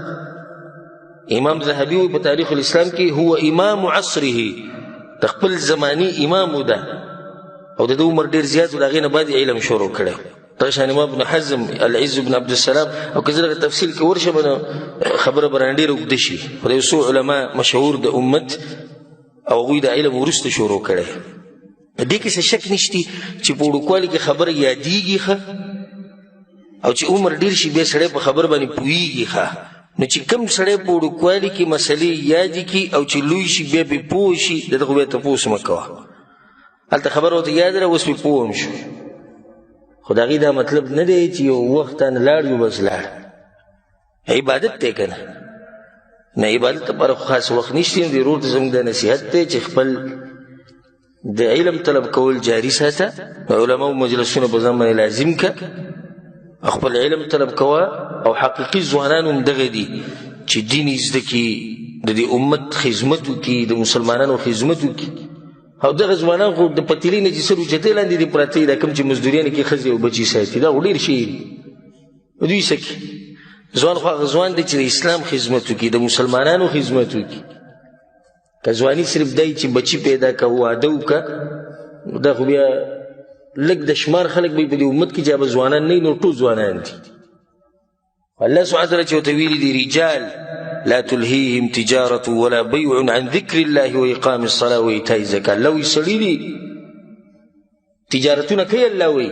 امام ذهبي په تاریخ الاسلام کې هو امام عصره تخپل زماني امام ده او د عمر ډیر زیات دغه نه بعد علم شروع کړي طشان امام ابن حزم العز بن عبد السلام او کله تفصیل کې ورشه بنه خبره برانډیر وګدشي او یو علماء مشهور د امت او غوی د علم ورسته شروع کړي دې کې څه شک نشتی چې په وړوکوالي کې خبره یادېږي او چې عمر ډیر شي به سړی په خبر باندې پويږي نو چې کوم سړی په وړوکوالي کې مسلې یادې کړي او چې لوی شي بیا پرې پوه شي د دغه بیا تپوس مه کوه. هلته خبره ورته یاد ده اوس پرې پوه هم شو، خو د هغې دا مطلب نه دی چې یو وخت نه لاړ یو بس لاړ. عبادت دی که نه؟ نه، عبادت لپاره خو خاص وخت نشته. د ورور ته زموږ دا نصیحت دی چې خپل د علم طلب کول جاري ساته، علماو مجلسونه په ځان باندې لازم که، خپل علم طلب کوه. او حقیقي ځوانان هم دغه دي چې دین یې زده کړي، د دې امت خدمت وکړي، د مسلمانانو خدمت وکړي. او دغه ځوانان خو د پتیلې نه چې سر اوچتې لاندې دي پراته دي، دا کوم چې مزدوریانو کې ښځې او بچي ساتي، دا خو ډېر شی دي. دوی څه کوي؟ ځوان خو هغه ځوان دی چې د اسلام خدمت وکړي، د مسلمانانو خدمت وکړي. که ځواني صرف دی چې بچي پیدا که، واده وکړه، دا خو بیا لږ د شمار خلک به په دې امت کې چې هغه ځوانان نه وي، نو ټول ځوانان دي. الله سبحانه وتعالی چې ورته ویلي دي رجال لا تلهیهم تجارة ولا بیع عن ذکر الله و اقام الصلاة و ایتاء الزکاة. الله وی سړي دي تجارتونه کوي، الله وی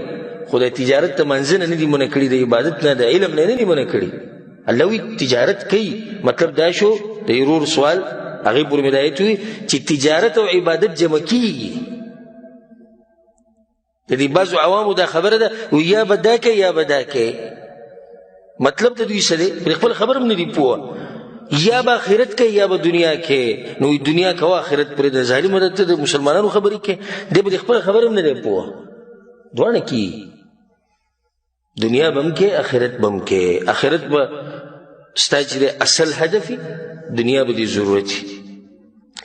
خو د تجارت ته منځ نه دي منع کړي، د عبادت نه د علم نه دي منع کړي. الله وی تجارت کوي، مطلب دا شو د ورور سوال هغې پورې مې دا ایت وي چې تجارت او عبادت جمع کېږي. د دې بعضو عوامو دا خبره ده یا به دا کوي یا به دا کوي، مطلب د دوی څه دی؟ پرې خپل خبر هم نه دي پوه. یا به آخرت کوي یا به دنیا کوي. نو دنیا کوه آخرت پرې د ظالمو ته د مسلمانانو خبرې کوي، دی به د خپل خبر هم نه دی پوه. دواړه کېږي، دنیا به هم کوي آخرت به هم کوي. آخرت به ستا چې دی اصل هدف دنیا به دې ضرورت وي.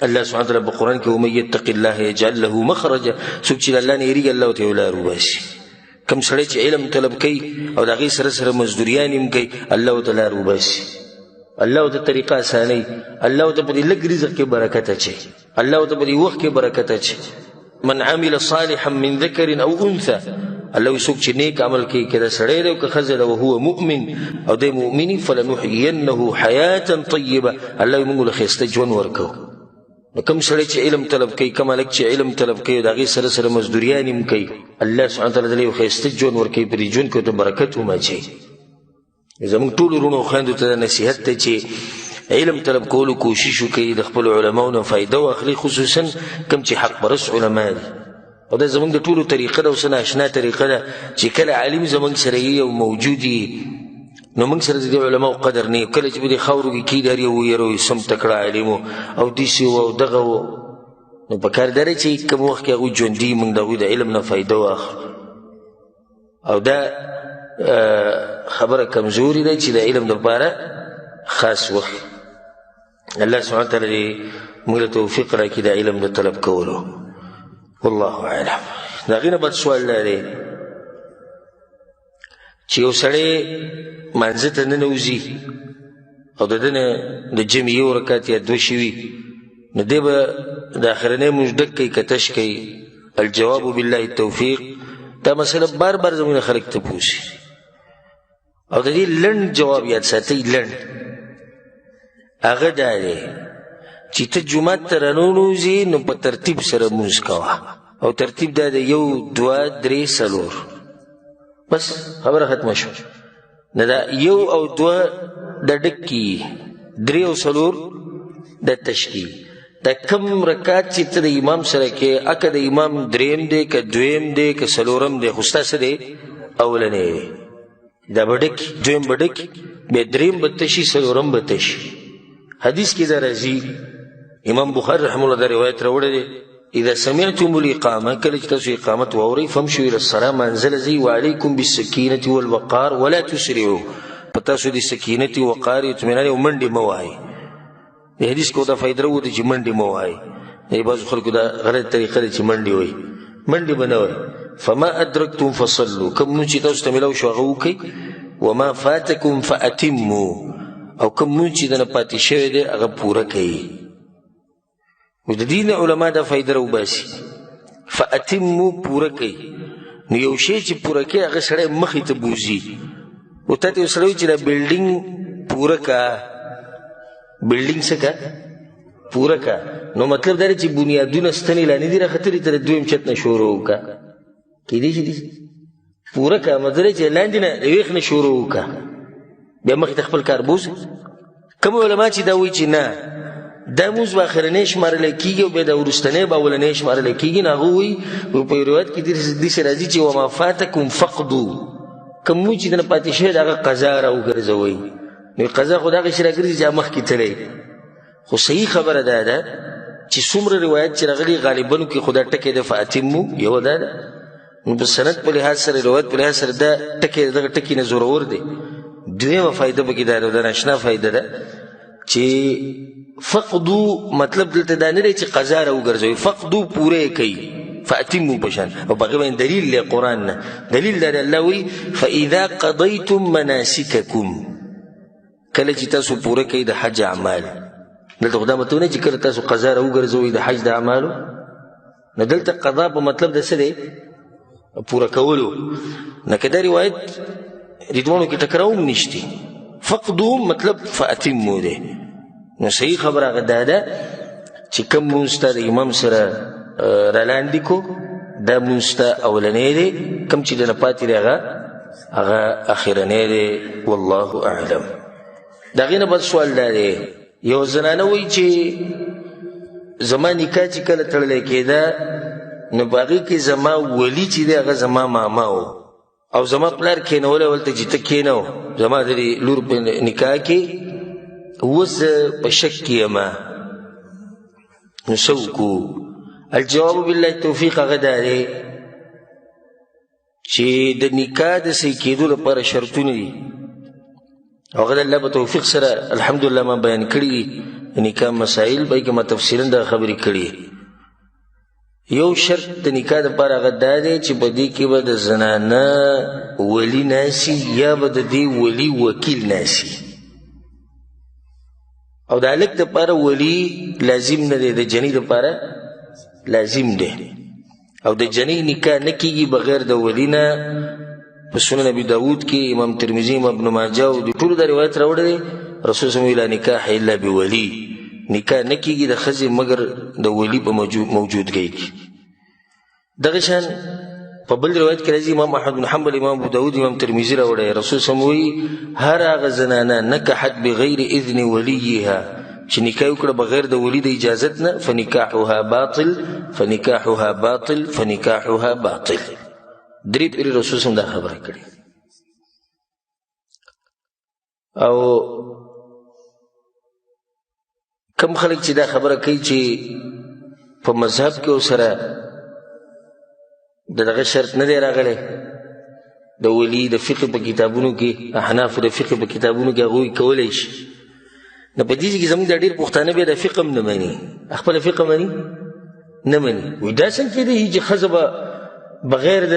الله سبحانه وتعالی په قرآن کې ومن یتق الله یجعل له مخرجا، څوک چې الله نه یېرېږي الله ورته یو لار وباسي. کوم سړی چې علم طلب کوي او د هغې سره سره مزدوریان هم کوي، الله ورته لار وباسي، الله ورته طریقه اسانوي، الله ورته په دې لږ رزق کې برکت اچوي، الله ورته په دې وخت کې برکت اچوي. من عمل صالحا من ذکر او انثى، الله وی څوک چې نیک عمل کوي، که دا سړی دی او که ښځه ده، وهو مؤمن او دی مؤمن، فلنحینه حیاة طیبه، الله وی موږ له ښایسته ژوند ورکوو. نو کوم سړی چې علم طلب کوي، کوم هلک چې علم طلب کوي د هغې سره سره مزدوریان هم کوي، الله سبحانه وتعالی دله یو ښایسته ژوند ورکوي، په دې ژوند کې ورته برکت هم اچوي. زموږ ټولو وروڼو او خویندو ته دا نصیحت دی چې علم طلب کولو کوشش وکړي، د خپلو علماو نه فایده واخلي، خصوصا کوم چې حق پرست علما دي. او دا زموږ د ټولو طریقه ده او څه ناشنا طریقه ده چې کله عالم زموږ سره وي او موجود وي، نو موږ سره د دې علماو قدر نه وي. کله چې په دې خاورو کې کیدار یې وویروي سم تکړه عالم او داسې و او دغه و، نو پکار دا دی چې کوم وخت کې هغوی ژوندي موږ د هغوی د علم نه فایده واخلو. او دا خبره کمزوري ده چې د علم دپاره خاص وخت الله سبحانه وتعالی موږ له توفیق راکړي د علم د طلب کولو. والله اعلم. د هغې نه بل سوال دا دی چې یو سړی مانځه ته ننوځي او د ده نه د جمع یو رکعت یا دوه شوي، نو دی به د اخرنۍ مونځ ډک کوي که تش کوي؟ الجواب بالله التوفیق. دا مسله بار بار زموږ نه خلک تپوسي او د دې لنډ جواب یاد ساتئ. لنډ هغه دا دی چې ته جومات ته راننوځې نو په ترتیب سره مونځ کوه، او ترتیب دا دی 1 2 3 4، بس خبره ختمه شو. نه دا 1 او 2 د ډک کي، 3 او 4 د تش کي. دا کم رکعت چې ته د امام سره کې، اکه د امام دریم دی که دویم دی که څلورم دی، خو ستا څه دی اولنی دی، دا به ډک کي، دویم به ډک کي، بیا دریم به تشي، څلورم به تشي. حدیث کې دا راځي، امام بخاري رحمه الله دا روایت راوړی دی، اذا سمعتم الاقامه، کله چې تاسو اقامت واورئ، فامشوا الى الصلاه، منزل ځئ، وعليكم بالسکینة والوقار ولا تسرعوا، په تاسو د سکینت وقار اطمینان او منډې مه وهئ. د حدیث کې دا فایده راووته چې منډې مه وهئ. بعضو خلکو دا غلط طریقه ده چې منډې وایي، منډې به نه وایي. فما ادرکتم فصلوا، کوم مونځ چې تاسو ته میلاو شو هغه وکئ، وما فاتکم فاتموا، او کوم مونځ چې دنه پاتې شوی دی هغه پوره کوي. د دې نه علما دا فایده راوباسي، فاتموا پوره کوي. نو یو شی چې پوره کوي هغه سړی مخې ته بوځي. او تا ته یو سړی وایي چې دا بلډینګ پوره کا، بلډینګ څه کا پوره کا، نو مطلب دا دی چې بنیادونه ستنې لا نه دي راختلي، ته د دویم چت نه شروع وکړه، کیدای شي پوره کا، مطلب چې لاندې نه د ویښ نه شروع وکړه، بیا مخې ته خپل کار بوځي. کوم علما چې دا وایي چې نه دا مونځ به اخرنی شمارلی کېږي او بیا د وروستنی به اولنی شمارلی کېږي، نو هغه وایي په یو روایت کې داسې راځي چې وما فاتکم فقدو، کوم مونځ چې دنه پاتې شوی د هغه قضا راوګرځوئ. نو قضا خو د هغه شي راګرځي چې هغه مخکې تللی. خو صحیح خبره دا ده چې څومره روایت چې راغلي غالباً کې خو دا ټکی د فاتمو یو دا ده، نو په سند په لحاظ سره روایت په لحاظ سره دا ټکی دغه ټکي نه زورور دی. دویمه فایده پکې دا ده، دا ناشنا فایده ده چې فقدو مطلب دلته دا نه دی چې قضا راوګرځوي، فقدو پوره کوي، فاتمو پشان. او باقي باندې دلیل له قرآن نه، دلیل دا الله وی فاذا قضيتم مناسككم، کله چې تاسو پوره کوي د حج اعمال. دلته خدا متو نه چې کله تاسو قضا راوګرځوي د حج د اعمالو، نه دلته قضا په مطلب د څه دی؟ پوره کولو. نه کدا روایت ردوانو کې ټکراو نشتی، فقدو مطلب فاتمو دی. نو صحیح خبره هغه دا ده چې کوم مونځ ته د امام سره رالاندې کو دا مونځ ته اولنی دی، کوم چې دنه پاتې دی هغه اخرنی دی. والله اعلم. د هغې نه بل سوال دا دی، یو زنانه وایي چې زما نکاح چې کله تړلی کېده نو په هغې کې زما ولي چې دی هغه زما ماما و او زما پلار کېنولی ولته چې ته کېنو زما د دې لور په نکاح کې، اوس په شک کې یمه، نو څه وکړو؟ الجواب بالله توفیق هغه دا دی چې د نکاح د صحیح کېدو لپاره شرطونه دي، او هغه د الله په توفیق سره الحمدلله ما بیان کړي دي د نکاح مسایل، بلکې ما تفصیلا دا خبرې کړي. یو شرط د نکاح دپاره هغه دا دی چې په دې کې به د زنانه ولی ناسي یا به د دې ولی وکیل ناسي، او د هلک دپاره ولی لازم نه دی، د جنۍ دپاره لازم دی. او د جنۍ نکاح نه کېږي بغیر د ولی نه. په سنن ابي داود کې امام ترمذي، امام ابن ماجه او د ټولو دا روایت راوړی دی، رسول صلی الله علیه وسلم لا نکاح الا بولی، نکاح نه کېږي د ښځې مګر د ولی په موجودګۍ کې. دغه شان په بل روایت کې راځي، امام احمد بن حنبل، امام ابو داود، امام ترمذي راوړی، رسول صلی الله علیه وسلم وایي هر هغه زنانه نکحت بغیر اذن ولیها چې نکاح وکړه بغیر د ولی د اجازت نه، فنکاحها باطل فنکاحها باطل فنکاحها باطل. درې پیرې رسول صلی الله علیه وسلم دا خبره کړې. او کم خلک چې دا خبره کوي چې په مذهب کې ورسره دغه شرط نه دی راغلی، د ولی د فقه په کتابونو کې، احناف د فقه په کتابونو کې هغوی کولی شي. نو په دې کې زموږ دا ډېر پښتانه بیا د فقه هم نه مني، خپله فقه مني نه مني. وایي دا څنګه کېدی چې ښځه به بغیر د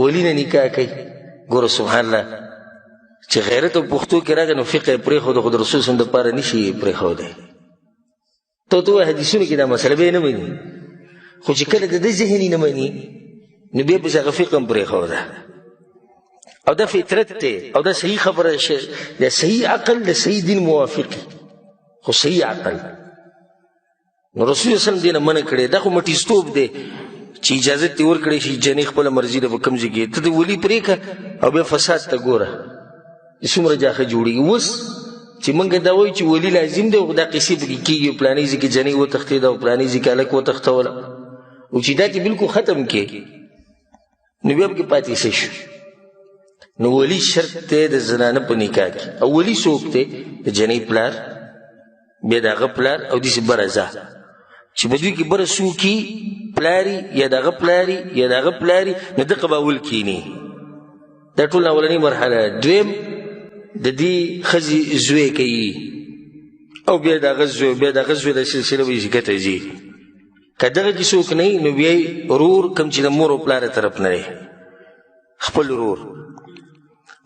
ولی نه نکاح کوي؟ ګوره سبحان الله چې غیرت او پښتو کې راغی نو فقه یې پرېښوده، خو د رسول صلی الله علیه وسلم دپاره نشي پرېښودی. ته وایې حدیثونو کې دا مسله به یې نه مني، خو چې کله د دې ذهن یې نه مني نو بیا پسې هغه فقه هم پرېښوده. او دا فطرت دی، او دا صحیح خبره، د صحیح عقل د صحیح دین موافق، خو صحیح عقل. نو رسول صلی الله علیه وسلم دې نه منع کړی. دا خو مټیستوب دی چې اجازت دې ورکړی شي جنۍ خپله مرضي ده په کوم ځای کې، ته د ولي پرېږه او بیا فساد ته ګوره څومره جاښه جوړېږي. اوس چې موږ دا وایو چې ولی لازم دی، او دا قصې پکې کېږي پلاني ځای کې جنۍ وتښتېده او پلاني ځای کې هلک وتښتوله، او چې دا چې بلکل ختم کې نو بیا پکې پاتې څه شو؟ نو ولی شرط دی د زنانه په نکاح کې. او ولی څوک دی؟ د جنۍ پلار، بیا د هغه پلار، او داسې بره زه چې په دوی کې بره څوکي پلاري یا د هغه پلاري یا د هغه پلاري، نو دغه به اول کښېني. دا ټول اولنۍ مرحله. دویم د دې ښځې زوی کوي، او بیا د هغه زوی، بیا د هغه زوی دا سلسله به یې ښکته ځي. که دغه کې څوک نه وي نو بیا یې ورور، کوم چې د مور او پلار طرف نه دی، خپل ورور.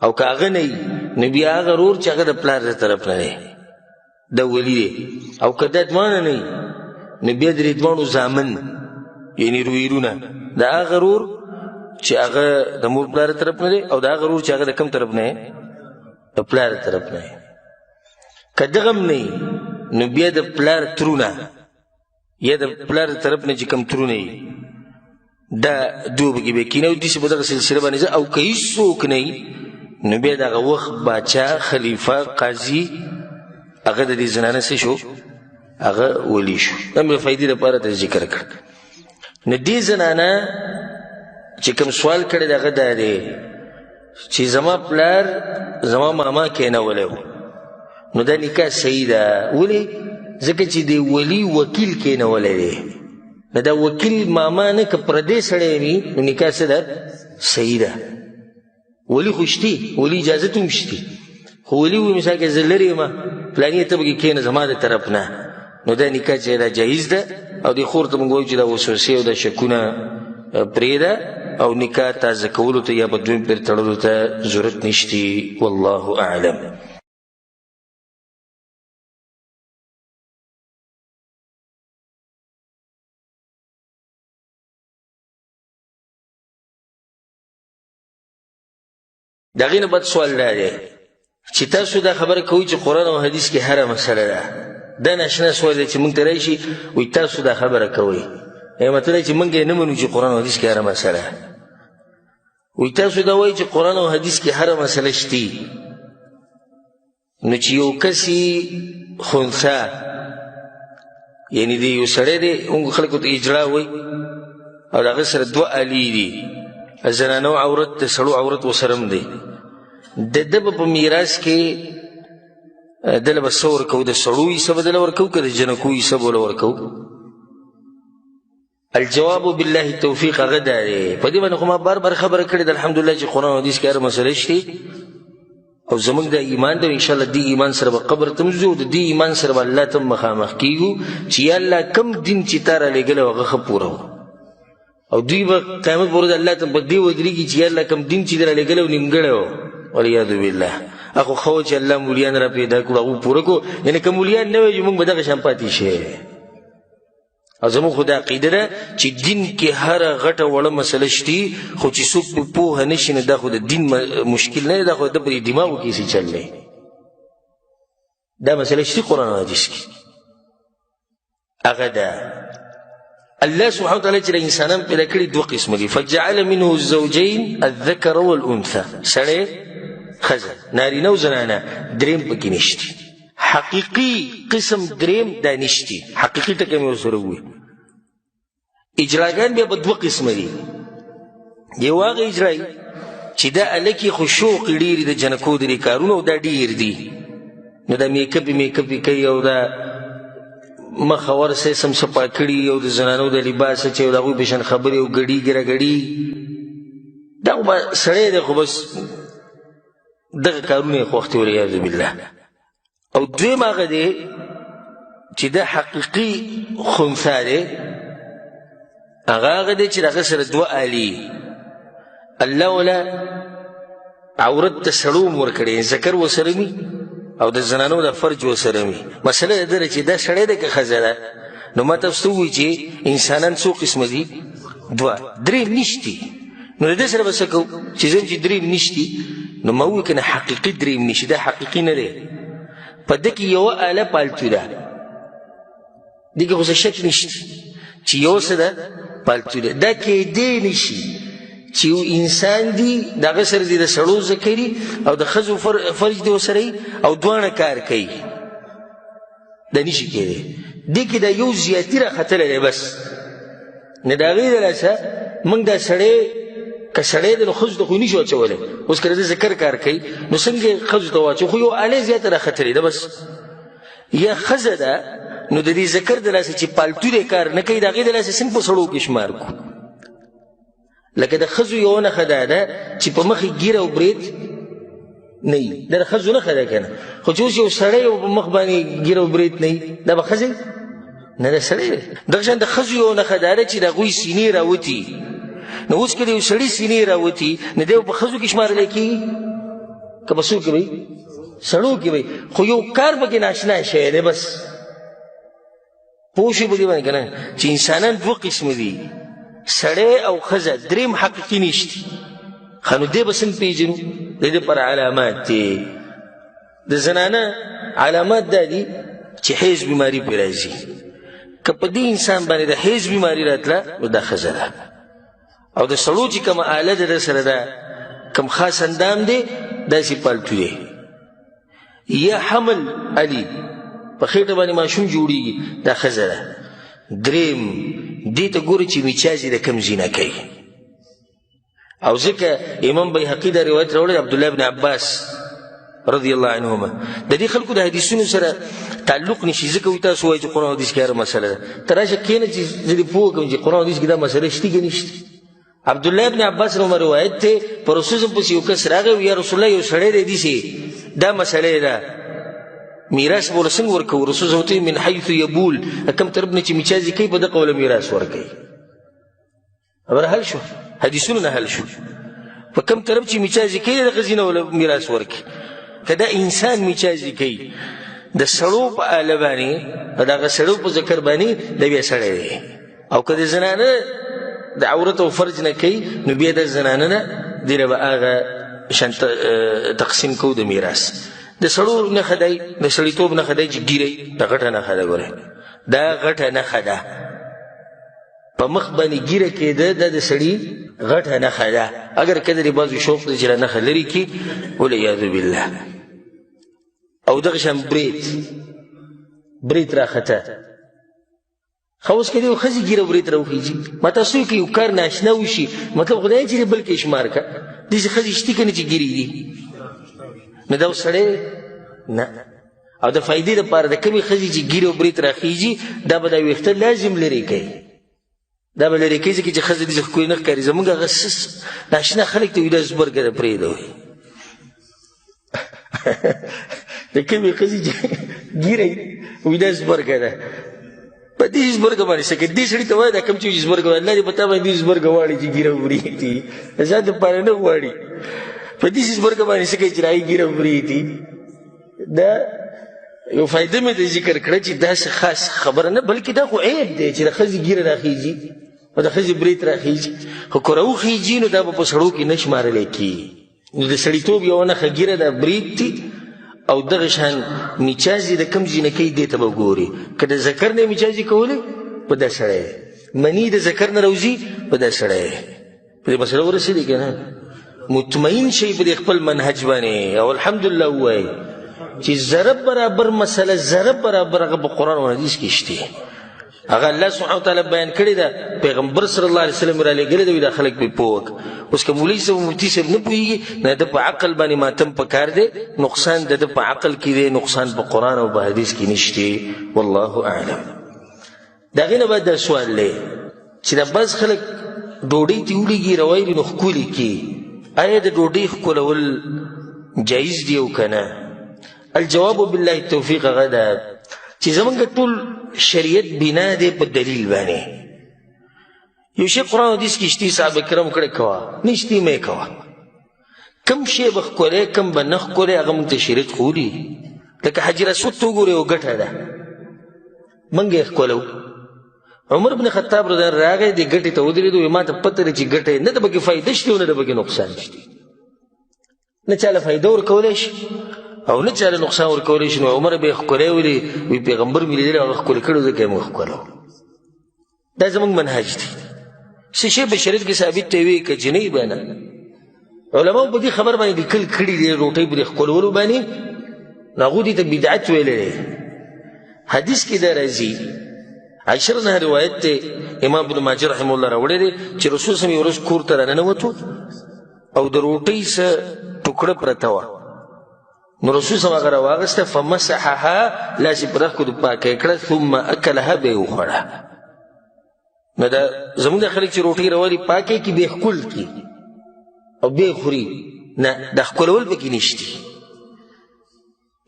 او که هغه نه وي نو بیا هغه ورور چې هغه د پلار د طرف نه دی، دا ولی دی. او که دا دواړه نه وي نو بیا د دې دواړو زامن، یعنې رویرونه، د هغه ورور چې هغه د مور پلار طرف نه دی، او د هغه ورور چې هغه د کوم طرف نه دی؟ د پلار طرف نه دی. که دغه هم نه وي نو بیا د پلار ترونه یا د پلار طرف نه چې کوم ترونه وي دا دوه پکې بیا کېني، او داسې په دغه سلسله باندې ځه. او که هېڅ څوک نه وي نو بیا دغه وخت باچا، خلیفه، قاضي هغه د دې زنانه څه شو هغه ولی شو. همغه فایدې لپاره ته ذکر کړ. نو دې زنانه چې کوم سوال کړی دی هغه دا دی چې زما پلار زما ماما کېنولی و نو دا نکاح صحیح ده. ولې؟ ځکه چې د ولی وکیل کېنولی دی. نو دا وکیل ماما نه که پردی سړی وي نو نکاح څه ده صحیح ده. ولی خو شتي، ولی اجازت هم شتي، خو ولی وي مثال کې زه لرې یم پلانې ته پکې کښېنه زما د طرف نه، نو دا نکاح چې دا جایز ده. او دې خور ته موږ وایو چې دا وسوسې او دا شکونه پرېږده او نکاح تازه کولو ته یا په دویم پورې تړلو ته ضرورت نشتی. والله اعلم. د هغې نه بد سوال دا دی چې تاسو دا خبره کوئ چې قرآن او حدیث کې هره مسله ده. دا ناشنا سوال دی چې موږ ته راشي وایي تاسو دا خبره کوئ، مطلب چې موږ یې نه منو چې قرآن او حدیث کې هره مسله. وایي تاسو دا وایي چې قرآن او حدیث کې هره مسله شتي، نو چې یو کس خنثی یعنی دی یو سړی دی موږ خلکو ته اجرا وایي او د هغه سره دوه الي دي، زنانو عورت د سړو عورت ورسره هم دی، د ده به په میراث کې دله به څه ورکوو؟ د سړو حصه به دله ورکوو که د جنکو حصه به له ورکوو؟ الجواب بالله التوفیق هغه دا دی. په دې باندې خو ما بار بار خبره کړې ده الحمدلله چې قرآن او حدیث کې هره مسله شتي او زموږ د ایمان ده. انشاءالله دې ایمان سره به قبر ته ځو، د دې ایمان سره به الله ته مخامخ کېږو چې یا الله کم دین چې تا رالیږلی و هغه ښه پوره و، او دوی به قیامت پورې د الله ته په دې ودرېږي چې یا الله کم دین چې دې رالیږلی و نیمګړی و والعیاذ بالله. هغه خو ښه چې الله مولیان را پیدا کړو هغه پوره کړو، یعنې که مولیان نه وی موږ به دغه شان پاتې شي. او زموږ خو دا عقیده ده چې دین کې هره غټه وړه مسله شتي، خو چې څوک په پوهه نه شي نو دا خو د دین مشکل نه دی، دا خو د په دماغو کې څه چل دی. دا مسله شتي قرآن او حدیث کې هغه ده. الله سبحانه وتعالی چې انسانان پیدا کړي دوه قسمه دي، فجعل منه الزوجین الذکر والانثى، سړی ښځه نارینه او زنانه، دریم پکې نشتی. حقیقي قسم دریم دا نشتی، حقیقي ټکی مې ورسره ووایي. اجراګان بیا به دوه قسمه دي، یو هغه اجرایي چې دا هلکې خو شوق یې ډېر د جنکو درې کارونه او دا ډېر دي، نو دا میکپ یې کوي او دا مخ اور سے سم سپا کړي او د زنانو د لباس چې د هغوی په شان خبرې او ګډېږي راګډي، دا خو به سړی دی خو بس دغه کارونه یې خوښ دي والعیاذ بالله. او دویم هغه دی چې د حقیقي خنثی دی، هغه دی چې د هغه سره دوه الي، الله ولا عورت د سړو هم ورکړی، ذکر ورسره وي او د زنانو د فرج ورسره وي. مسله دا ده چې دا سړی دی که ښځه ده، نو ما تاسو ته ووایي چې انسانان څو قسمه دي؟ دوه. دریم نشتی، نو د دې سره به څه کوو چې زم چې دریم نشتی نو ما ووایي که نه حقیقي دریم نشي، دا حقیقي نه دی. په ده کې یوه آله پالتو ده، دې کې خو څه شک نشته چې یو څه ده پالتو ده. دا کېدی نشي چې یو انسان دی د هغه سره دی د سړو ذکري او د ښځو فرج دی ورسره او دواړه کار کوي، دا نشي کېدی. دې کې دا یو زیاتي راختلی دی بس. نه د هغې د لاسه موږ دا سړی که سړی دی نو ښځو ته خو نشو اچولی، اوس که د ذکر کار کوي نو څنګه ښځو ته واچو، خو یو آلې زیاته راختلې ده بس. یا ښځه ده نو د دې ذکر د لاسه چې پالتو دی کار نه کوي، د هغې د لاسه څنګه په سړو کې شمار کړو؟ لکه د ښځو یوه نښه دا ده چې په مخ یې ګیره او برید نه وي، دا د ښځو نښه ده که نه، خو چې اوس یو سړی او په مخ باندې ګیره او برید نه وي، دا به ښځه نه ده سړی دی. دغه شان د ښځو یوه نښه دا ده چې د هغوی سینې راوتي، نو اوس که د یو سړي سینې راوتي نو دی په ښځو کې شمارلی کېږي که په څو کې وي؟ سړو کې وي، خو یو کار پکې ناشنا شی دی بس. پوه شوې په دې باندې که نه چې انسانان دوه قسمه دي، سړی او ښځه، دریم حقیقي نشتی. ښه نو دی به څنګه پېژنو؟ د دې پر علامات دی. د زنانه علامات دا دي چې حیض بیماري پرې راځي، که په دې انسان باندې د حیض بیماري راتله نو دا ښځه ده. او د سړو چې کومه آله ده د سره ده، کوم خاص اندام دی داسې پالتو دی. یا حمل علي په خېټه باندې ماشوم جوړېږي دا ښځه ده. دریم دې ته ګوري چې میچازي د کم زینه کوي. او ځکه امام بیهقي دا روایت راوړی عبدالله بن عباس رضی الله عنهما. د دې خلکو د حدیثونو سره تعلق نشي ځکه وایي تاسو وایي چې قرآن حدیث کې هره مسله ده. ته راشه کښېنه چې زه دې پوه کړم چې قرآن حدیث کې دا مسله شته که نشته. عبدالله بن عباس رحمه روایت دی په رسول الله پسې یو کس راغی یا رسول الله یو سړی دی داسې دا مسله ده میراث به له څنګه ورکوو؟ رسول الله من حیث یبول کوم طرف نه چې میچازي کوي په دغه له میراث ورکوي. خبره حل شو، حدیثونو نه حل شو. په کوم طرف چې میچازي کوي دغه ځینه له میراث ورکوي. که دا انسان میچازي کوي د سړو په آله باندې دغه سړو په ذکر باندې د بیا سړی دی. او که د زنانه د عورت او فرج نه کوي نو بیا د زنانه نه دې به هغه شان تقسیم کوو د میراث. د سړو نښه دی د سړیتوب نښه دی چې ګیرئ دا غټه نښه ده. ګورئ دا غټه نښه ده په مخ باندې ګیره کېده دا د سړي غټه نښه ده. اگر که د بعضو شوق دی چې دا نښه لرې کړي والعیاذ بالله. او دغه شان برید راخته خو اوس که دی یو ښځې ګیره برید راوخیږي ما تاسو که یو کار ناشنا وشي مطلب خدای چې بل کې شمار که داسې ښځې شتي که نه چې ګیرې دي نو دا اوس سړی نه. او د فایدې دپاره د کمې ښځې چې ګیره برید راخیږي دا به دا ویښته لازم لرې کوي. دا به لرې کوي ځکه چې ښځه داسې ښکلې نه ښکاري. زمونږ هغه ناشنا خلک ته وي دا زبرګه ده پرېږده وایي د کمې ښځې چې ګیره وي دا زبرګه ده. په دې زبرګه باندې څه کوي؟ دې سړي ته وایه دا کوم چې زبرګه الله دې په تا باندې دې زبرګه غواړي چې ګیره وبرېږدي د ځان دپاره نه غواړي. په دې زبرګه باندې څه کوي چې رایي ګیره وبرېږدي. دا یو فایده مې د ذکر کړه چې داسې خاص خبره نه بلکې دا خو عیب دی چې د ښځې ګیره راخیږي او د ښځې برید راخیږي. خو که راوخیږي نو دا به په سړو کې نه شمارلی کېږي. نو د سړیتوب یوه نښه ګیره دا برید دي. او دغه شان میچازي د کم ځینه کوي دې ته به ګوري. که د ذکر نه میچازي کولی په دا سړی مني د ذکر نه روځي په دا سړی. په دې مسله ورسېدې که نه؟ مطمئن شئ په دې خپل منهج باندې او الحمدلله ووایئ چې ذره برابر مسله ذره برابر هغه په قرآن او حدیث کې شته. هغه الله سبحانه وتعالی بیان کړی ده. پیغمبر صلی الله علیه وسلم را لېږلی ده دا خلک پرې پوه وکړه. اوس که مولوي صاحب مفتي صاحب نه پوهېږي نه د په عقل باندې ماتم پکار دی. نقصان د په عقل کې دی، نقصان په قرآن او په حدیث کې نشته. والله اعلم. د هغې نه بعد دا سوال دی چې دا بعض خلک ډوډۍ ته ولېږي روایلي نو ښکلې کړي. آیا د ډوډۍ ښکلول جایز دی او که نه؟ الجواب بالله التوفیق هغه ده چې زمونږ ټول شریعت بنا دی په دلیل باندې. یو شی قرآن حدیث کې شتي صحابه کرام کړی کوه، نشتي مې کوه. کم شی به ښکلی کم به نه ښکلی هغه مونږ ته شریعت ښولي. لکه حجر اسود ته وګورئ یو ګټه ده مونږ یې ښکلو. عمر بن خطاب رضی الله راغی دې ګټې ته ودرېد وایي ما ته پته ده چې ګټه نه د پکې فایده شته او نه د پکې نقصان شته. نه چاله فایده ورکولی شي او نه چاله نقصان ورکولی شي. نو عمر به یې ښکلی ولي وایي پیغمبر مې لیدلی هغه ښکلې کړی ځکه یې موږ ښکلو. دا زموږ منهج دی. څه شی په شریعت کې ثابت دی وایي که جنۍ به نه. علماو په دې خبر باندې لیکل کړي دي روټۍ په دې ښکلولو باندې نو هغوی دې ته بدعت ویلی دی. حدیث کې دا راځي عایشه رضی روایت دی امام ابن ماجه رحمه الله راوړی دی چې رسول صلی الله علیه وسلم کور ته راننوتو او د روټۍ څه ټوکړه پرته وه. نو رسول صلی الله علیه وسلم هغه راواغسته فمسحها لاس یې په رخ کې پاکه یې کړه ثم اکلها به یې وخوړه. نو دا زموږ د خلک چې روټۍ راولي پاکه یې کړي بیا یې ښکل کړي او بیا یې خوري. نه دا ښکلول پکې نشته.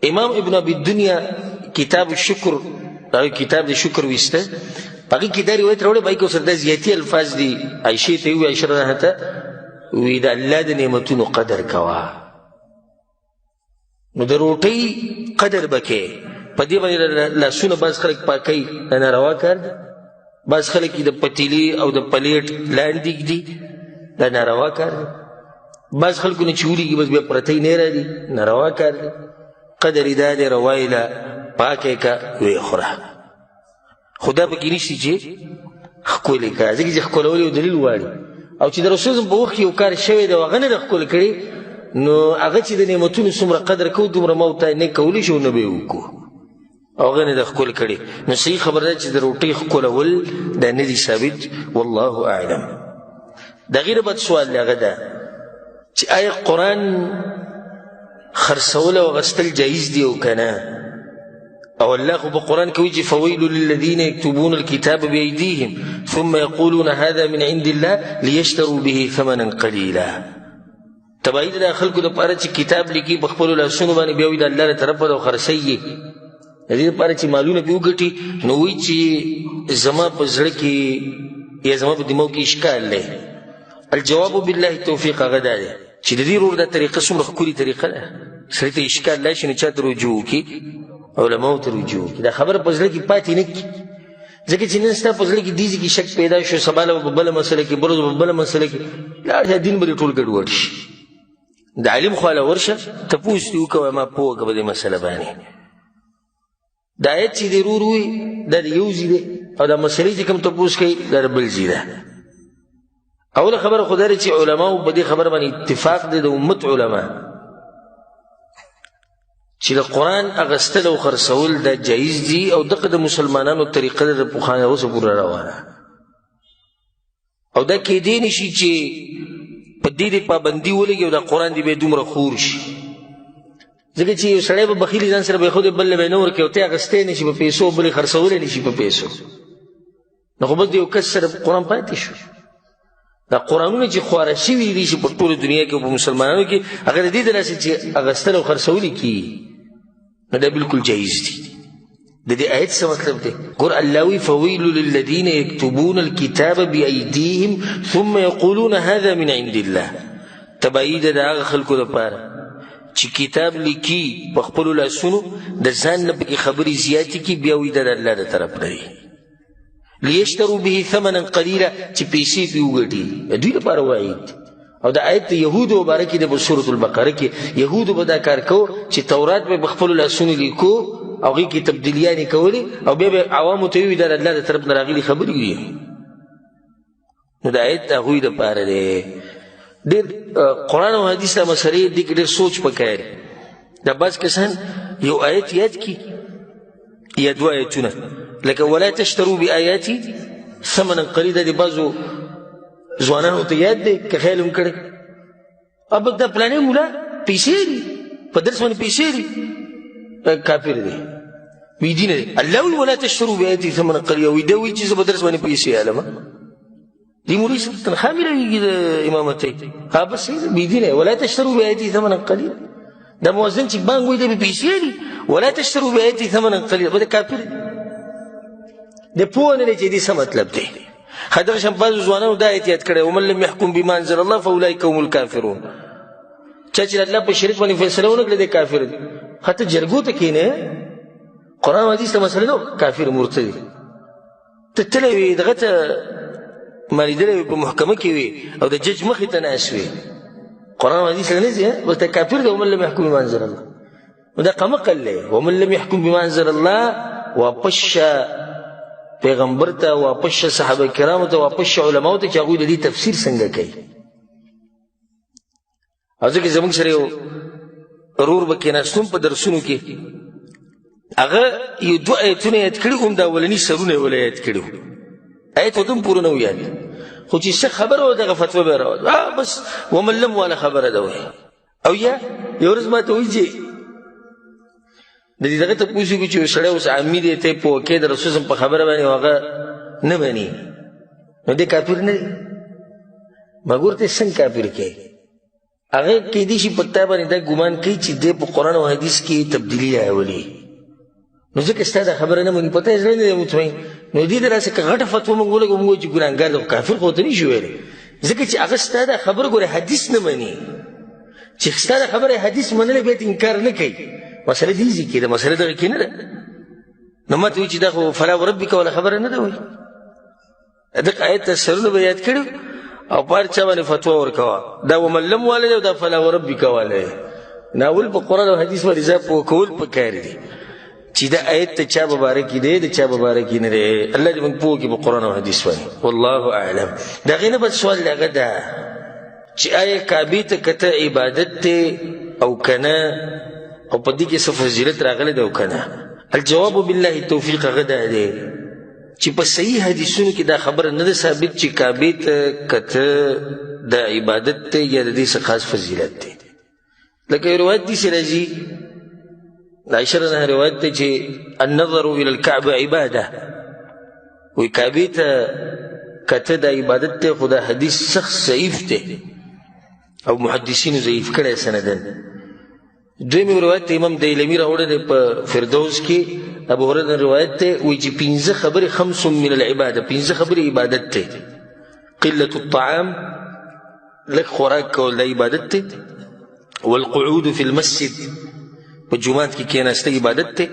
امام ابن ابي الدنيا کتاب الشکر دا کتاب د شکر ویسته په هغې کې دا روایت راوړی په هغې کې ورسره دا زیاتي الفاظ دي. عایشې ته یې ووایي عایشه رضی الله عنها ته وایي د الله د نعمتونو قدر کوه. نو د روټۍ قدر به کوې. په دې باندې لاسونه بعض خلک پاکوي دا ناروا کار دی. بعض خلک د پتیلې او د پلیټ لاندې ږدي دا ناروا کار دی. بعض خلکو نه چې ولېږي بس بیا پرتی نه راځي ناروا کار دی. قدر یې دا دی روایله پاکه که ویې خوره. خو دا پکې نشته چې ښکلې که ځکه چې ښکلول یو دلیل غواړي. او چې د رسول په وخت کې یو کار شوی دی او هغه نه ده ښکل کړي نو هغه چې د نعمتونو څومره قدر کوو دومره ما ورته نه کولی شو نه به یې وکړو. او هغه نه د ښکل کړي. نو صحیح خبره ده چې د روټۍ ښکلول دا نه دي ثابت. والله اعلم. د هغې نه بد سوال دی هغه ده چې آیا قرآن خرڅول او اخیستل جایز دي او که نه؟ او الله خو په قرآن کې وایي چې فویل للذین یکتبون الکتاب بأیدیهم ثم یقولون هذا من عند الله لیشتروا به ثمنا قلیلا. تبعید د خلکو دپاره چې کتاب لیکي په خپلو لاسونو باندې بیا وایي د الله له طرفه ده او خرڅوي یې د دې دپاره چې مالونه پرې وګټي. نو وایي چې زما په زړه کې یا زما په دماغ کې اشکال دی. الجواب بالله توفیق هغه دا دی چې د دې رور دا طریقه څومره ښکلې طریقه ده. سړي ته اشکال راشي نو چا ته رجوع وکړي؟ علماو ته رجوع وکړي. دا خبره په زړه کې پاتې نه کړي، ځکه چې نن ستا په زړه کې دې کې شک پیدا شو، سبا له به بله مسله کې، بروز به بله مسله کې، لاړ شه دین به دې ټول ګډوډ شي. د عالم خواله ورشه تپوس دې وکړه ما پوه کړه په دې مسله باندې. دا آیت چې دې رور وي دا د یو ځای دی او دا مسلې چې کوم تپوس کوي دا د بل ځای ده. اوله خبره خو دا ده چې علماو په دې خبره باندې اتفاق دی د امت علما چې د قرآن اخیستل او خرڅول دا جایز دي او دغه د مسلمانانو طریقه ده د پخوانۍ اوسه پوره روانه. او دا کیدی نشي چې په دې دې پابندي ولګي او دا قرآن دې به دومره خور شي، ځکه چې یو سړی به بخیل ځان سره به خود بل به نه ورکوي او ته اخیستی نشي په پیسو، بلې خرڅولی نشي په پیسو. نو خو بس د یو کس سره قرآن پاتې شو. دا قرآنونه چې خواره شوي دي چې په ټوله دنیا کې او په مسلمانانو کې هغه د دې دلاسې چې اخیستل او خرڅول کېږي نو دا بالکل جایز دي. د دې آیت څه مطلب دی؟ ګور الله وایي فویل للذین یکتبون الکتاب بأیدیهم ثم یقولون هذا من عند الله. تبعید د هغه خلکو دپاره چې کتاب لیکي په خپلو لاسونو د ځان نه پکې خبرې زیاتې کړي بیا وایي دا د الله د طرف نه دی. لیشتروا به ثمنا قلیلا چې پیسې پرې وګټي، دوی لپاره وعید. او دا آیت د یهودو مبارک دی په سورة البقره کې. یهودو به دا کار کو چې تورات به په خپلو لاسونو لیکو او هغې کې تبدیلیانې کولې او بیا به عوامو ته ووایي دا د الله د طرف نه راغلي خبرې وي. نو دا آیت د هغوی دپاره دی. ډېر قرآن او حدیث دا مسلې دې کې ډېر سوچ پکار. دا بعض کسان یو آیت یاد کړي یا دوه آیتونه لکه ولا تشتروا بآیاتي ثمنا قلیلا د بعضو ځوانانو ته یاد دی که خیال هم کړی اب دا پلانې مولا پیسې دي په درس باندې پیسې دي کافر دی وی دین دی. الله وی ولا تشتروا بآیاتي ثمنا قلیلا وی دا وی چې زه په درس باندې پیسې علم دې مولوي صاحب تنخوا ملویږي د امامتۍ ها بس وی دین دی ولا تشتروا بآیاتي ثمنا قلیلا. دا مؤذن چې بانګ وایي دا پیسې دي ولا تشتروا بآیاتي ثمنا قلیلا به دا کافر دی. د پوه نه دی چې دې څه مطلب دی. دغه شان بعضو ځوانانو دا آیت یاد کړی ومن لم یحکم بما انزل الله فاولئک هم الکافرون. چا چې الله په شرک باندې فیصله ونه کړې دی کافر دی. ته جرګو ته کښېنې قرآن او حدیث ته مسله نه کافر مرتد ته تللی وې دغه ته ما لیدلی وې په محکمه کې وې او د جج مخې ته ناست وې قرآن او حدیث ته نه ځې بس ته کافر دی ومن لم یحکم بما انزل الله. نو دا قمقل دی ومن لم یحکم بما انزل الله واپس شه پیغمبر ته، واپس شه صحابه کرامو ته، واپس شه علماو ته چې هغوی د دې تفسیر څنګه کوي. او ځکه زموږ سره یو ورور به کېناستون په درسونو کې هغه یو دوه آیتونه یاد کړي هم د اولني سرونه یې وله یاد کړي آیت ورته هم پوره نه و یاد خو چې څه خبره وه دغه فتوه به یې راوړه بس ومن لم واله خبره ده وایي. او یا یو ورځ ما ته وایي چې د دې دغه تپوس وکړو چې یو سړی اوس عامي دی ته یې پوه کې د رسول صاحب په خبره باندې او هغه نه مني نو دی کافر نه دی. ما ګور ته څنګه کافر کوي؟ هغه کیدای شي په تا باندې دا ګمان کوي چې دی په قرآن او حدیث کې تبدیلي راولي نو ځکه ستا دا خبره نه مني پته یې زړه نه دی مطمئن نو دې داسې که غټه فتوا موږ ولګو موږ وایو چې ګناهګار دی کافر خو ورته نه شي ویلی ځکه چې هغه ستا دا خبره ګورې حدیث نه مني چې ستا دا خبره حدیث منلی بیا انکار نه کوي. مسله دې ځای کې ده مسله دغه کې نه ده. نو ما ته وایي چې دا خو فلا وربک والا خبره نه ده وایي دغه آیت ته سرونه به یاد کړي او په هر چا باندې فتوا ورکوه دا ومن لم والا دی او دا فلا وربک والا دی. ناول په قرآن او حدیث باندې ځای پوه کول پکار دي چې دا آیت ته چا مبارکي دی د چا مبارکي نه دی. الله دې موږ پوه کړي په قرآن او حدیث باندې. والله اعلم. د هغې نه بل سوال هغه ده چې آیا کعبې ته کته عبادت دی او که نه او په دې کې څه فضیلت راغلی دی او که نه. الجواب بالله التوفیق هغه دا دی چې په صحیح حدیثونو کې دا خبره نه ده ثابت چې کعبې ته کته د عبادت دی یا د دې څه خاص فضیلت دی. لکه یو روایت داسې راځي د عایشې رضی روایت دی چې النظر الى الكعبه عباده، وایي کعبې ته کته د عبادت دی، خو دا حدیث سخت ضعیف دی او محدثینو ضعیف کړی سندن. دویم روایت ته امام دیلمی راوړی دی په فردوس کې، ابو هريره روایت ته وایي چې 5 خبرې 5 من العباده، 5 خبرې عبادت ته. قلة الطعام، لږ خوراک کول د عبادت ته. والقعود في المسجد، په جومات کې کېناسته عبادت ته.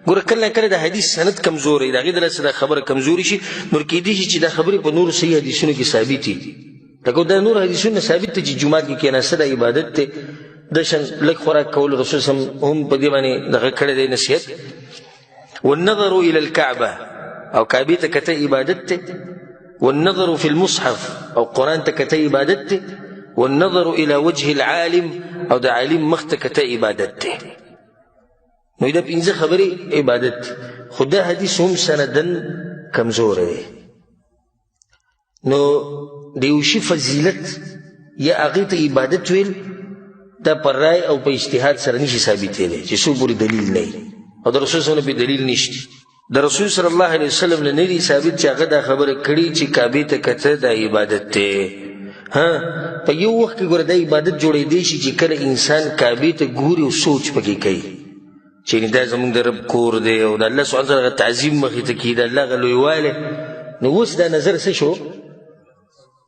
ګوره کله کله د حدیث سند کمزوری د هغې د لاسه دا خبره کمزوري شي، نور کېدای شي چې دا خبرې په نورو صحیح حدیثونو کې ثابت دي. لکه دا نور حدیثونه ثابت دي چې جومات کې کېناسته د عبادت ته. د شان لږ خوراک کول رسول صلی الله علیه وسلم هم په دې باندې دغه کړی دی نصیحت. والنظر الى الكعبه، او کعبې ته کته عبادت ته. والنظر في المصحف، او قرآن ته کته عبادت ته. والنظر الى وجه العالم، او د عالم مخ ته کته عبادت ته. نو دا 5 خبرې عبادت. خو دا حدیث هم سندن کمزور دی. نو د یو شي فضیلت یا هغې ته عبادت ویل دا پر رای او په اجتهاد سره نشي ثابتېدی چې څو پورې دلیل نه وي، او د رسول صلی الله علیه وسلم دلیل نشته. د رسول صلی الله علیه وسلم نه دی ثابت چې هغه دا خبره کړي چې کعبې ته کته د عبادت دی. په یو وخت کې ګوره دا عبادت جوړېدی شي چې کله انسان کعبې ته ګوري او سوچ پکې کوي چې دا زموږ د رب کور دی او د الله سبحانه وتعالی تعظیم مخې ته کړي، د الله هغه لویوالی. نو اوس دا نظر څه شو؟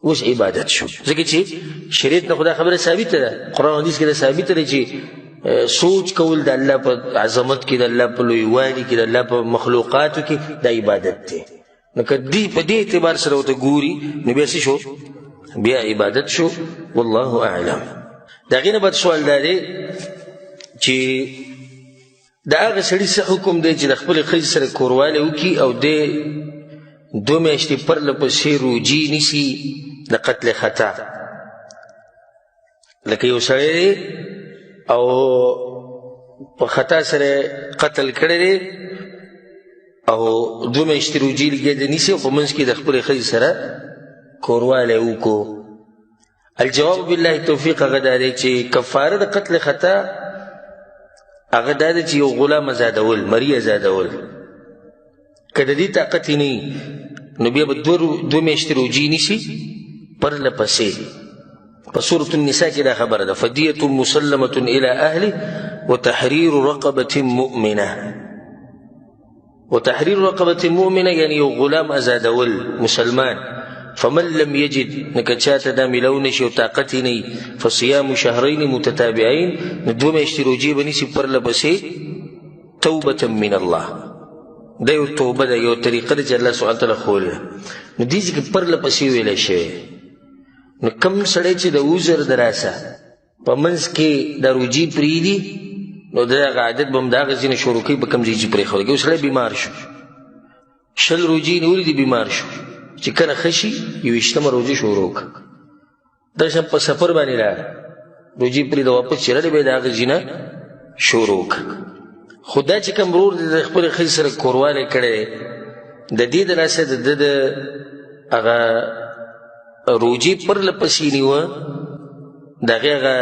اوس عبادت شو. ځکه چې شریعت نه خو دا خبره ثابته ده، قرآن حدیث کې دا ثابته ده چې سوچ کول د الله په عظمت کې، د الله په لویوالي کې، د الله په مخلوقاتو کې دا عبادت دی. نو که په دې اعتبار سره ورته ګوري نو بیا څه شو؟ بیا عبادت شو. والله اعلم. د هغې نه بعد سوال دا دی چې د هغه سړي څه حکم دی چې د خپلې ښځې سره کوروالی وکړي او دی 2 میاشتې پرله پسې روجي نیسي د قتل خطا. لکه یو سړی دی او په خطا سره قتل کړی دی او 2 میاشتې روجي لګیا دی نیسي او په منځ کې د خپلې ښځې سره کوروالی وکړو. الجواب بالله توفیق هغه دا دی چې کفاره د قتل خطا هغه دا دی چې یو غلام ازادول، مری ازادول. که د دې طاقت یې نه وي نو بیا به 2 میاشتې روجي نیسي پرله پسې. په سورة النساء کې دا خبره ده فدیة مسلمة الى اهله وتحرير رقبة مؤمنة. وتحرير رقبة مؤمنة یعنی یو غلام ازادول مسلمان. فمن لم يجد نکه چاته دا میلو نشي او طاقت یې نه وي فصيام شهرين متتابعين، نو 2 میاشتې روجي به نیسي پرله پسې توبة من الله. دا یو توبه ده، یو طریقه ده چې الله سبحانه وتعالی ښوولې ده. نو دې ځکه پرله پسې ویلی شوی. نو کوم سړی چې د عذر د راسه په منځ کې د روجي پرېږدي نو د هغه عادت به هم د هغه ځینې شروع کوي په کوم ځای چې پرېښودی. یو سړی بیمار شو، 20 روجي نیولي دي، بیمار شو، چې کله ښه شي 21مه روجي شروع کړه. دا شان په سفر باندې راغی، روجي پرېږده واپس چې راغلی به یې د هغه ځینه شروع کړه. خو دا چې کوم ورور د خپلې ښځې سره کوروالی کړی د دې د لاسه د ده د هغه روجي پرله پسې نیوه، د هغې هغه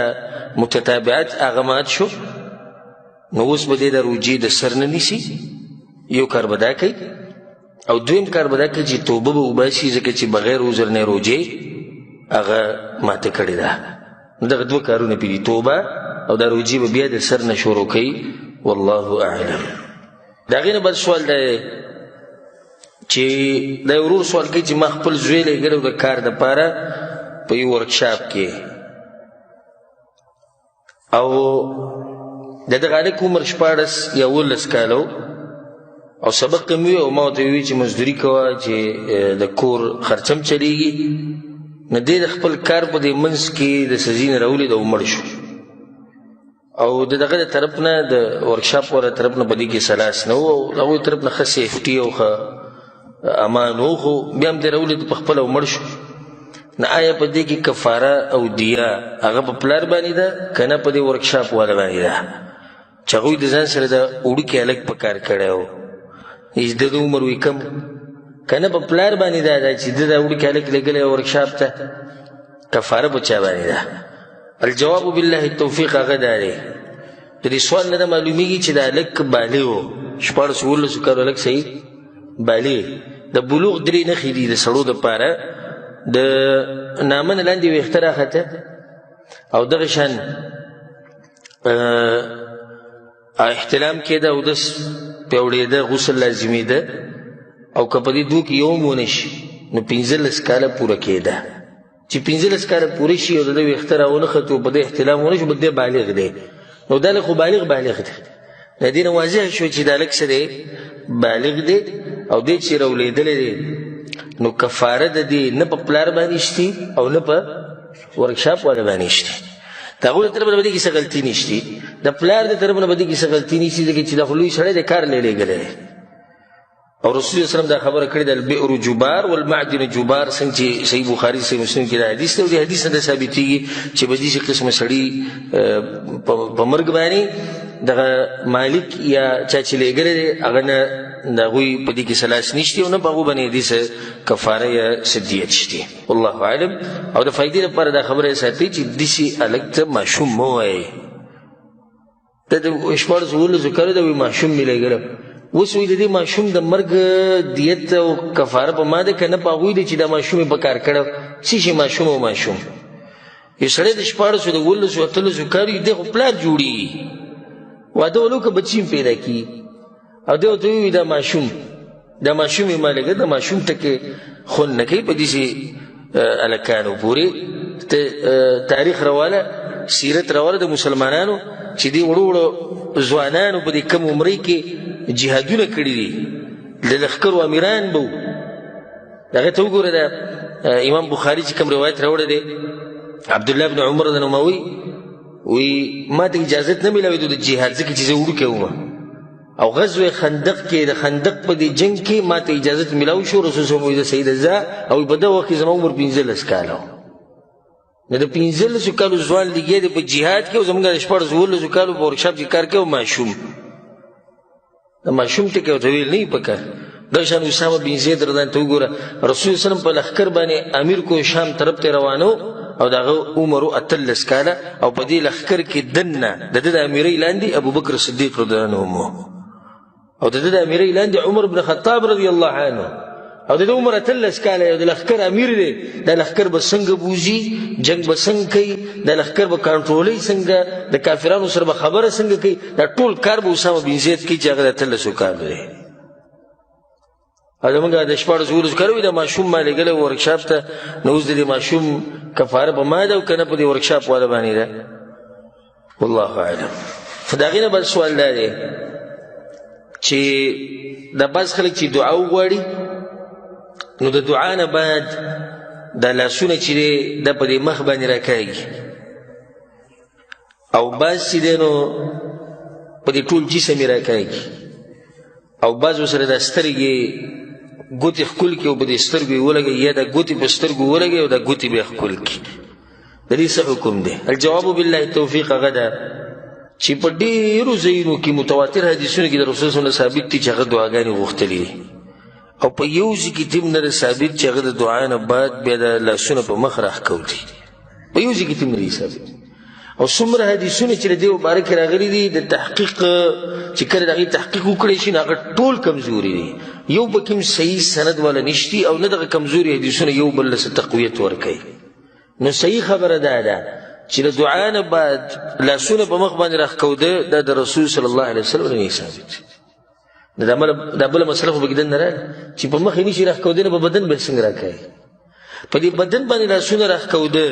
متتابعات هغه مات شو. نو اوس به دې د روجي د سر نه نیسي. یو کار به دا کوي، او دویم کار به دا کوي چې توبه به وباسي، ځکه چې بغیر عذر نه روجې هغه ماته کړې ده. دغه 2 کارونه پې دي، توبه او دا روجي به بیا د سر نه شروع کوي. والله اعلم. د هغې نه بل سوال دی چې دا یو ورور سوال کوي چې ما خپل زوی لېږلی و د کار دپاره په یو ورکشاپ کې، او د دغه هلک عمر 14 یا 19 کاله او سبق یې مې وی او ما ورته وویل چې مزدوري کوه چې د کور خرچم چلیږي. نو دی د خپل کار په دې منځ کې د سزي نه راولید او مړ شو، او د دغه د طرف نه د ورکشاپ والا طرف نه په دې کې سلاس نه و، او د هغوی طرف نه ښه سیفټي او ښه امان و، خو بیا هم دی راولید په خپله مړ شو. نو آیا په دې کې کفاره او دیه هغه په پلار باندې ده که نه په دې ورکشاپ والا باندې ده؟ چې هغوی د ځان سره د وړوکي هلک په کار کړی و، د ده عمر وي کم که نه په پلار باندې دا ده چې ده دا وړوکي هلک لېږلی ورکشاپ ته، کفاره په چا باندې ده؟ الجواب بالله التوفیق هغه دا دی، د دې سوال نه ده معلومیږي چې دا هلک بالغ و، 14-15 کالو هلک صحیح بالغ. د بلوغ 3 نښې دي د سړو دپاره، د نامه نه لاندې ویښته راخته، او دغه شان احتلام کېده، اودس پیوړېده، غسل لازمېده، او که په دې دوه کې یو هم ونه شي نو 15 کاله پوره کېده. چې 15 کاله پوره شي او د ده ویښته راونښتې او په دې احتلام ونه شو، بل دی بالغ دی. نو دا هلک خو بالغ دی، د دې نه واضح شو چې دا هلک څه دی؟ بالغ دی، او دی چې راولېدلی دی نو کفاره د دې نه په پلار باندې شتي او نه په ورکشاپ والا باندې شتي. د هغوی د طرفه نه به دې کې څه غلطي نشتي، د پلار د طرفه نه به دې کې څه غلطي نشتي، ځکه چې دا خو لوی سړی دی، کار لېږلی دی. او رسول الله وسلم دا خبره کړې ده، البئر جبار والمعدن جبار، څنګه چې صحیح بخاري صحیح مسلم کې دا حدیث دی. او دې حدیث نه دا ثابتېږي چې به داسې قسمه سړي په مرګ باندې دغه مالک یا چا چې لېږلی دی هغه نه د هغوی په دې کې څه لاس نشتي او نه په هغو باندې دې څه کفاره یا څه دیت شتي. والله اعلم. او د فایدې لپاره دا خبره یې ساتئ چې داسې هلک ته ماشوم مه وایئ. دا د 14-15 کالو ته وایي ماشوم مې لېږلی، اوس وایي د دې ماشوم د مرګ دیت او کفاره په ما ده که نه په هغوی دی چې دا ماشوم یې په کار کړی. څه شي ماشوم او ماشوم؟ یو سړی د 14-15 کالو دی خو پلار جوړېږي، واده ولو که بچی پیدا کړي، او دی ورته ووایي دا ماشوم یې ما لېږه، دا ماشوم ټکې خوند نه کوي. په داسې هلکانو پورې تاریخ راواله، سیرت راواله د مسلمانانو چې دې وړو وړو ځوانانو په دې کم عمرۍ کې جهادونه کړي دي، د لښکرو امیران به وو. هغې ته وګوره، دا امام بخاري چې کوم روایت راوړی دی، عبدالله بن عمر رضی الله عنه وی ما ته اجازت نه میلاوېدو د جهاد، ځکه چې زه وړوکی وم، او غزوه خندق کې د خندق په دې جنګ کې ما ته اجازت میلاو شو. رسول صلی الله علیه وسلم سیده زه، او په دغه وخت کې زما عمر 15 کاله و. نو د 15 کالو ځوان لګیا دی په جهاد کې، او زموږ د 14-15 کالو په ورکشاپ کې کار کوي، او ماشوم د ماشوم ټکی ورته ویل نه وي پکار. دغه شان اسامه بن زید رضی الله عنه ته وګوره، رسول صلی الله علیه وسلم په لښکر باندې امیر کو شام طرف ته روانو، او د هغه عمر 18 کاله، او په دې لښکر کې دننه د ده د امیرۍ لاندې ابوبکر صدیق رضی الله عنه، او د ده د امیرۍ لاندې عمر بن خطاب رضی الله عنه، او د ده عمر 18 کاله، او د لښکر امیر دی. دا لښکر به څنګه بوځي، جنګ به څنګه کوي، دا لښکر به کنټرولوي څنګه، د کافرانو سره به خبره څنګه کوي، دا ټول کار به اسامه بن زید کوي چې هغه د 18 کالو دی. او زموږ د 14-15 کالو وي دا ماشوم ما لېږلی ورکشاپ ته، نو اوس د دې ماشوم کفاره په ما ده او که نه په دې ورکشاپ والا باندې ده. والله اعلم. خو د هغې نه بل سوال دا دی چې دا بعض خلک چې دعا وغواړي، نو د دعا نه بعد دا لاسونه چې دی دا په دې مخ باندې راکاږي، او بعض چې دی نو په دې ټول جسم یې راکاږي، او بعض ورسره دا سترګې ګوتې ښکل کړي او په دې سترګو یې ولګوي، یا دا ګوتې په سترګو ولګوي او دا ګوتې بیا ښکل کړي. د دې څه حکم دی؟ الجواب بالله التوفیق هغه ده چې په ډېرو ځایونو کې متواتر حدیثونو کې د رسول صلی الله علیه وسلم ثابت دي چې هغه دعاګانې غوښتلي دي، او په یو ځای کې هم نه ده ثابت چې هغه د دعا نه بعد بیا د لاسونه په مخ راښکول دي، په یو ځای کې هم نه دي ثابت. او څومره حدیثونه چې د دې مبارک راغلي دي د تحقیق، چې کله د هغې تحقیق وکړی شي نو هغه ټول کمزوري دي، یو پکې هم صحیح سند والا نشتي، او نه دغه کمزوري حدیثونه یو بل له څه تقویت ورکوي. نو صحیح خبره دا ده چې د دعا نه بعد لاسونه په مخ باندې راښکوده دا د رسول صلی الله علیه وسلم نه ثابت. دا بله مسله خو پکې دننه راغله چې په مخ یې نشي راښکوده، نو په بدن به څنګه راکوي؟ په دې بدن باندې لاسونه راښکوده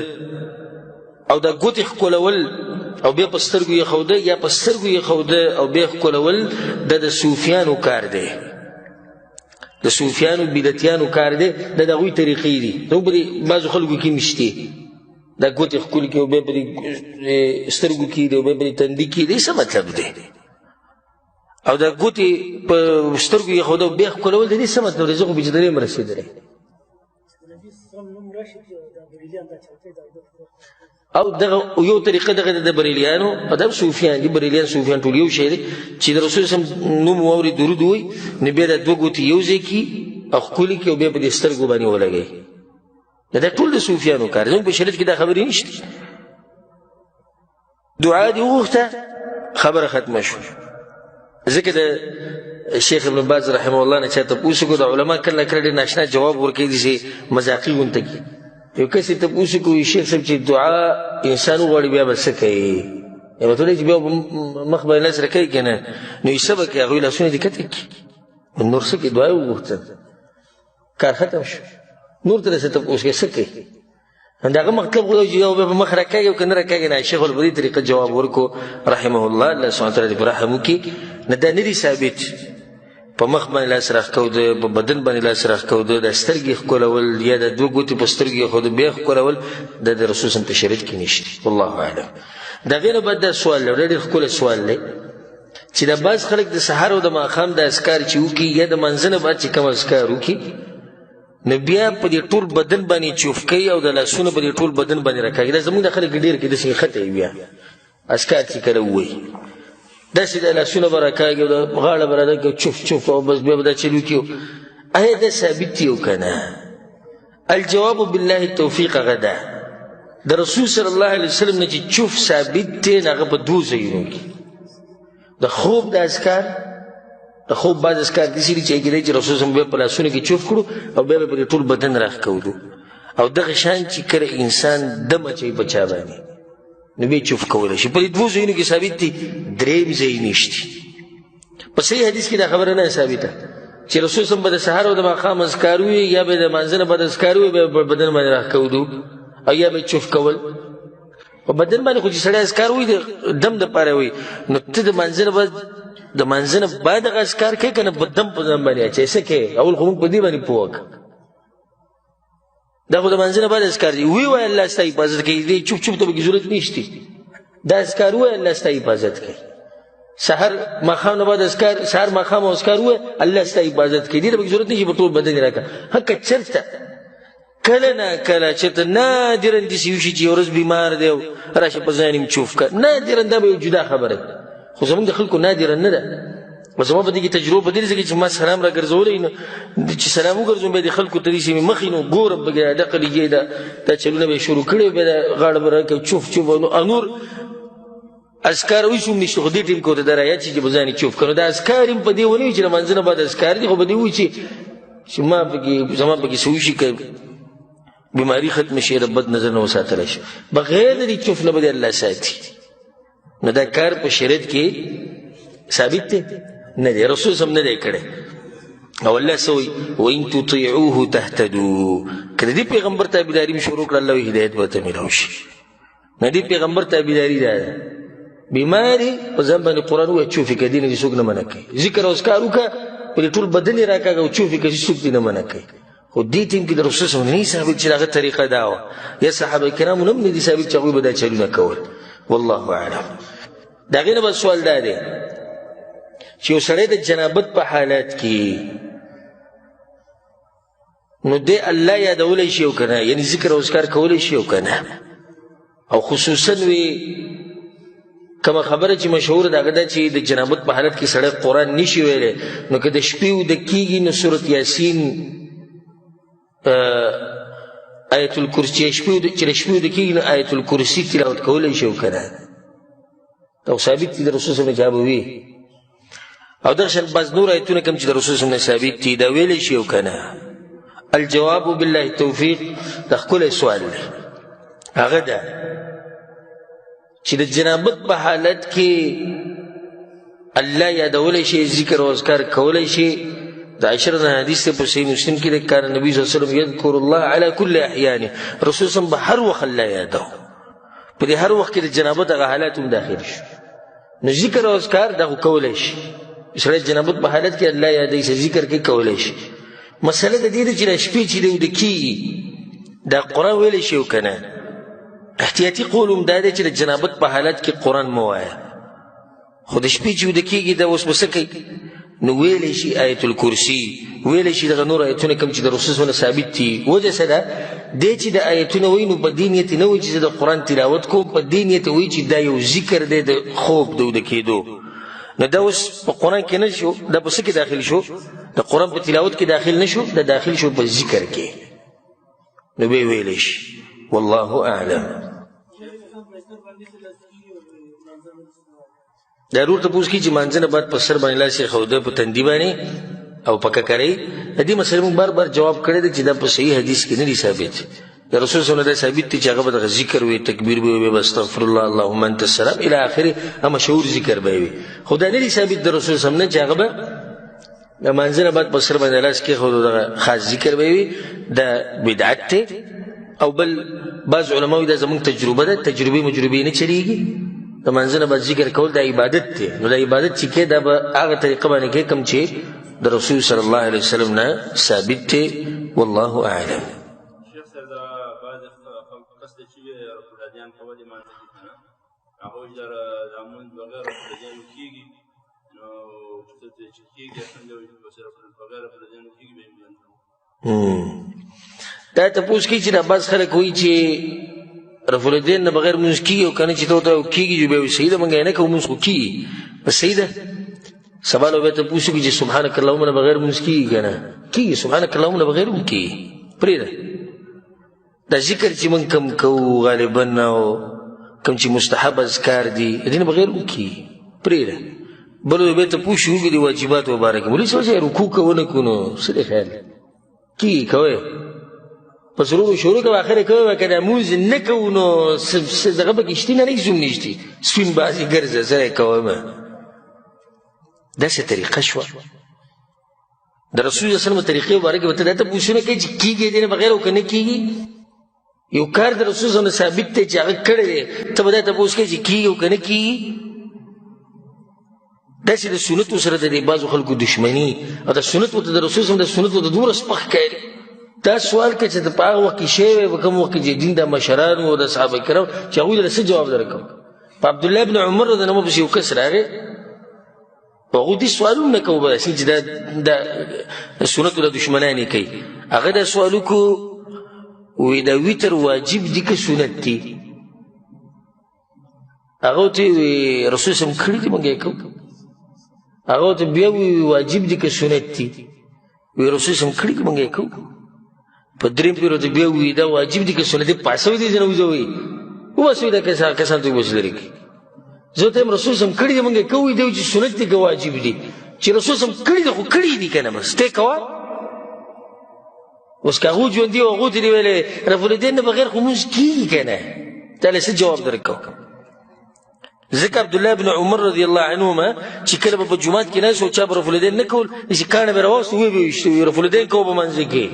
او دا ګوتې ښکلول او بیا په سترګو یې ښوده، یا په سترګو یې ښوده او بیا ښکلول، دا د صوفیانو کار دی، د صوفیانو بدعتیانو کار دی، دا د هغوی طریقې دي. نو په دې بعضو خلکو کې هم شتې، دا ګوتې ښکل کړي او بیا په دې سترګو کې دي او بیا په دې تندي کې دی. څه مطلب دی؟ او دا ګوتې په سترګو یې ښوده او بیا ښکلول د دې څه مطلب دی؟ زه خو بېچاره یم رسېدلی. او دغه یو طریقه دغه د بریلیانو ادب صوفیان دي بریلیان صوفیان ټول یو شی دي چې د رسول سم نوم واوري درود وي نو بیا د دوه ګوتې یو ځای کې او ښکلي کې او بیا په دې سترګو باندې ولګوي دا ټول د صوفیانو کار زموږ په شریعت کې دا خبرې نشته دعا دې وغوښته خبره ختمه شوه ځکه د شیخ ابن باز رحمه الله نه چا تپوس وکړو د علما کله کله ډېر ناشنا جواب ورکوي داسې مذاقي غونته کې یو کس یې تپوس وکړو شیخ صاحب چې دعا انسان وغواړي بیا به څه کوي یا به ته چې بیا مخ باندې لاس راکوي که نه نو یې څه به کوي هغوی لاسونه دې کته کړي نور څه کوي دعا یې وغوښتل کار ختم شو نور ته څه تپوس کوي څه کوي د هغه مطلب خو چې یو بیا په مخ راکاږي او که نه راکاږي نه شیخ په دې طریقه جواب ورکړو رحمه الله الله سبحانه وتعالی دې په رحم وکړي نه دا نه دي ثابت په مخ باندې لاس راښکوده په بدن باندې لاس راښکوده د سترګې ښکلول یا د دوه ګوتې په سترګې ایښوده بیا ښکلول دا د رسول صلی په شریعت کې نشته والله اعلم د هغې نه بعد دا سوال دی ډېر ښکلی سوال دی چې دا بعض خلک د سحر او د ماښام د اذکار چې وکړي یا د منځه نه بعد چې کوم اذکار وکړي نو بیا په دې ټول بدن باندې چوف کوي او د لاسونو په دې ټول بدن باندې راکاږي دا زموږ د خلک ډېر کې داسې ښته وي بیا اذکار چې کله ووایي داسې د لاسونه به راکاږي او د غاړه به راکاږي چوف چوف او بس بیا به دا چل وکړي آیا دا ثابت دی او که نه الجواب بالله التوفیق هغه ده د رسول صلی الله علیه وسلم نه چې چوف ثابت دی هغه په دوه ځایونو کې د خوب د اذکار د خوب بعض اذکار داسې دي چې کېدای چې رسول صلی په لاسونو کې چوف کړو او بیا به په ټول بدن راښکولو او دغه شان چې کله انسان دم اچوي په چا باندې نو بیا چوف کولی شي په دې دوه ځایونو کې ثابت دي درېیم ځای نشته په صحیح حدیث کې دا خبره نه ثابته چې رسول صلی به د سحر او د ماښام اذکار وي یا به د مانځه نه بعد اذکار وي بیا په بدن باندې راښکولو او یا به چوف کول په بدن باندې خو چې سړی اذکار وي د دم دپاره وي نو ته د مانځه نه بعد د مانځه نه بعد هغه اذکار کوې که نه دم په ځان باندې اچوې څه کوې اول خو موږ په دې باندې پوه کړه دا خو د مانځه نه بعد اذکار دي وی وایه الله ستا حفاظت کوي دې چوپ چوپ ته پکې ضرورت نشته دا اذکار وایه الله ستا حفاظت کوي سحر ماښام نه بعد اذکار سحر ماښام او اذکار وایه الله ستا حفاظت کوي دې ته پکې ضرورت نه چې په ټول بدن یې راکړه ها که چېرته کله نه کله چېرته نادرا داسې وشي چې یو ورځ بیمار دی او راشه په ځان یې چوف کړه نادرا دا به یو جدا خبره خو زموږ د خلکو نادرا نه ده زما په دې کې تجربه په دې ځای کې چې ما سلام راګرځولی نو چې سلام وګرځوم بیا د خلکو ته داسې مې مخې نو ګورم پکې دقه لګې دا چلونه به یې شروع کړي بیا د غاړه به راکوي چوف چوف او نور اذکار وایي هم نشته خو دې ټیم کې ورته دا رایاد شي چې به ځان یې چوف کړه نو دا اذکار هم په دې ونه وي چې د منځه نه بعد اذکار دي خو په دې وایي چې ما پکې زما پکې څه وشي که بیماري ختمه شي د بد نظر نه وساتلی شي بغیر د دې چوف نه به دې الله ساتي نو دا کار په شریعت کې ثابت دی نه دی رسول صلی نه دی کړی او الله څه وایي وان تطیعوه تهتدو که د دې پیغمبر تابعداري مې شروع کړه الله وایي هدایت به ورته میلاو شي نه دې پیغمبر تابعداري دا ده بیماري په ځان باندې قرآن ووایه چوفې که دې نه دې څوک نه منع کوي ذکر او اذکار وکړه په دې ټول بدن یې راکاږه او چوفې که څوک دې نه منع کوي خو دې ټیم کې د رسول صلی نه ثابت چې هغه طریقه دا وه یا صحابه کرامو نه هم نه دي ثابت چې هغوی به دا چلونه کول والله اعلم د هغې نه به سوال دا دی چې یو سړی د جنابت په حالت کې نو دی الله یادولی شي او که نه یعنې ذکر او اذکار کولی شي او که نه او خصوصا وی کومه خبره چې مشهور ده هغه ده چې د جنابت په حالت کې سړی قرآن نشي ویلی نو که د شپې اوده کېږي نو سورت یاسین آیت الکرسی چې د شپې اوده کېږي نو آیت الکرسی تلاوت کولی شي او که نه او ثابت دي د رسول صلی الله وی او دغه شان بعض نور آیتونه کوم چې د رسول صلی الله ثابت دي دا ویلی شي او که نه الجواب بالله التوفیق دا ښکلی سوال دی هغه ده چې د جنابت په حالت کې الله یادولی شي ذکر او اذکار کولی شي د عائشة رضی الله حدیث په صحیح مسلم کې د کان نبی صلی الله علیه وسلم یذکر الله علی کل احیانه رسول صلی الله هر وخت الله یادو په دې هر وخت کې د جنابت هغه حالات هم داخل شي نو ذکر او اذکار دا کولی شي سړی جنابت په حالت کې الله یادوي چې ذکر کې کولی شي مسله د دې ده چې د شپې چې د کېږي دا قرآن ویلی شي او که نه احتیاطي قول هم دا دی چې د جنابت په حالت کې قرآن مه وایه خو د شپې چې وده کېږي دا اوس به څه کوي نو ویلی شي آیت الکرسی ویلی شي دغه نور آیتونه کوم چې د رسول صلی ثابت دي وجه څه ده دی چې د آیتونه وایي نو په دې نیت نه وایي چې زه د قرآن تلاوت کوم، په دې نیت وایي چې دا یو ذکر دی د خوب د ویده کېدو. نو دا اوس په قرآن کې نه شو، دا په څه کې داخل شو؟ د قرآن په تلاوت کې داخل نه شو، دا داخل شو په ذکر کې. نو به ویلی شي والله اعلم. دا ضرور تپوس کی چې مانځه نه بعد په سر باندې لاس ایښوده په تندي باندې او په ککرۍ. د دې مسلې موږ بار بار جواب کړی دی چې دا په صحیح حدیث کې نه دی ثابت. د رسول صلی الله علیه وسلم ثابت دی چې هغه به دغه ذکر وي، تکبیر به وي، استغفر الله اللهم انت السلام الی اخره، مشهور ذکر به وي. خو دا نه دی ثابت د رسول صلی الله علیه وسلم نه چې هغه به د مانځه نه بعد په سر باندې لاس کېښوده دغه خاص ذکر به وي. دا بدعت دی. او بل بعض علماء دا زمونږ تجربه ده، تجربې نه چلیږي. د مانځه نه بعد ذکر کول دا عبادت دی. نو دا عبادت چې کې دا به هغه طریقه باندې کې کوم چې د رسول صلی الله علیه وسلم نه ثابت دی. والله اعلم. شیخ صاحب دا بعض خلک قصد چې رفلادیان کول مانځه کې کنه هغه د لمونځ بغیر رفلادیان کېږي، نو چې کېږي څنګه وي بغیر رفلادیان کېږي به دا تپوس کی چې دا بعض خلک وایي چې رفع الیدین نه بغیر مونځ کېږي او که نه چې ته ورته کېږي چې بیا وایي صحیح ده مونږ یې نه کوو، مونځ خو کېږي. بس صحیح ده. سبا لو بیا تپوس وکړي چې سبحانک اللهم نه بغیر مونځ کېږي که نه کېږي، سبحانک اللهم نه بغیر هم کېږي. پرېږده دا ذکر چې مونږ کم کوو غالبا او کم چې مستحب اذکار دي د دې نه بغیر هم کېږي. پرېږده. بل بیا تپوس وکړي د واجبات مبارکې مولوي صاحب چې رکوع کوو نه کوو نو څه دی خیال کېږي کوئ پس شروع کوه آخر کوه که دا مونځ نه کوو نو دغه پکې شتي نه نه زوم نشتي سپین بازي ګرځه زه یې کومه. داسې طریقه شوه د رسول الله صلی الله علیه وسلم طریقې مبارکې به ته دا تپوسونه کوي چې کېږي دې نه بغیر او که نه کېږي. یو کار د رسول صلی الله علیه وسلم ثابت دی چې هغه کړی دی، ته به دا تپوس کوي چې کېږي او که نه کېږي. داسې د سنتو سره د دې بعضو خلکو دشمني او د سنتو ته د رسول صلی الله علیه وسلم د سنتو ته دومره سپک ښکاري. دا سوال که چې په هغه وخت کې شوی وی په کوم وخت کې چې دین د مشرانو او د صحابه کرام چې هغوی له څه جواب درکوم. په عبدالله بن عمر رضی الله عنه پسې یو کس راغی په هغوی دې سوالونه نه کوو بس چې دا سنتو له دشمنان یې کوي. هغه دا سوال وکړو وی دا ویتر واجب دي که سنت دي؟ هغه ورته وی رسول صلی الله علیه وسلم کړي دي موږ یې کوو. هغه ورته بیا وی واجب دي که سنت دي؟ وی رسول صلی الله علیه وسلم کړي دي موږ یې کوو. په دریم پیر ورته بیا وی دا واجب دي که سنت دي؟ پاسوي دي چې نه وځوئ وباسوئ دا کسان ته وبس لري کړي. زه ته یم رسول صلی الله علیه وسلم کړي دي موږ یې کوو دی چې سنت دي که واجب دي؟ چې رسول صلی الله علیه وسلم کړي دي خو کړي دي که نه بس ته یې کوه. اوس که هغو ژوندي او هغو ته دې ویلې رفع الیدین نه بغیر خو مونځ کېږي که نه تا له څه جواب درکوم. ځکه عبدالله بن عمر رضی الله عنهما چې کله به په جومات کې ناست و چا به رفع الیدین نه کول چې کاڼه به راواستو ویې به ویشته وي رفع الیدین کوو په منځ کې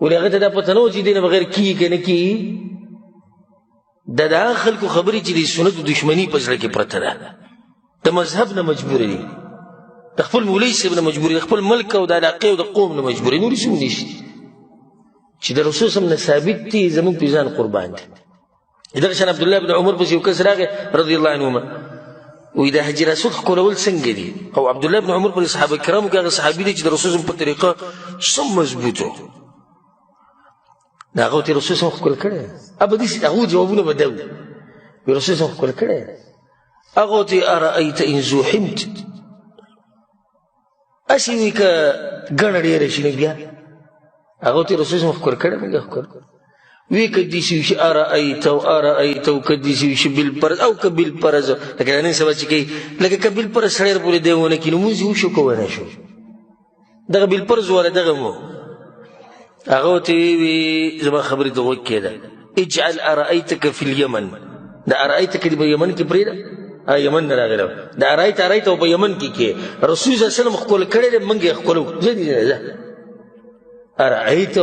ولې هغه ته دا پته نه و چې دې نه بغیر کېږي که نه کېږي. دا د هغه خلکو خبرې چې د سنتو دشمني په زړه کې پرته ده. د مذهب نه مجبوره دي، د خپل مولوي صاحب نه مجبوري، د خپل ملک او د علاقې او د قوم نه مجبوري، نور څه نشته چې د رسول صلی الله علیه وسلم نه ثابت دي زموږ په ځان قربان دي. دغه شان عبدالله بن عمر پسې یو کس راغی رضی الله عنهما وایي دا حجر اسود ښکلول څنګه دي؟ او عبدالله بن عمر په صحابه کرامو کې هغه صحابي دی چې د رسول په طریقه سم مضبوط و. د هغه ورته رسول صلی الله علیه وسلم ښکل کړی ابدي هغو جوابونه به ده وي رسول صلی الله علیه وسلم ښکل کړی. هغه ورته ارأیت ان زوحمت اسی وی که ګڼه ډېره شي نو بیا هغه ورته رسول صلی الله علیه وسلم ښکل کړی موږ ښکل وی که داسې وشي ارأیت او که داسې وشي بالفرض او که بالفرض لکه نن سبا چې کوي لکه که بالفرض سړی پورې دی ونه کړي نو مونځ یې وشو که ونه شو دغه بالفرض والا دغه مو هغه ورته وی زما خبرې ته غوږ کېده اجعل ارأیتک فی الیمن دا ارأیتک دې په یمن کې پرېږده یمن نه راغلی دا ارأیت او په یمن کې کې رسول صلی الله علیه وسلم ښکل کړی دی موږ یې ښکلو زه دې ارأیت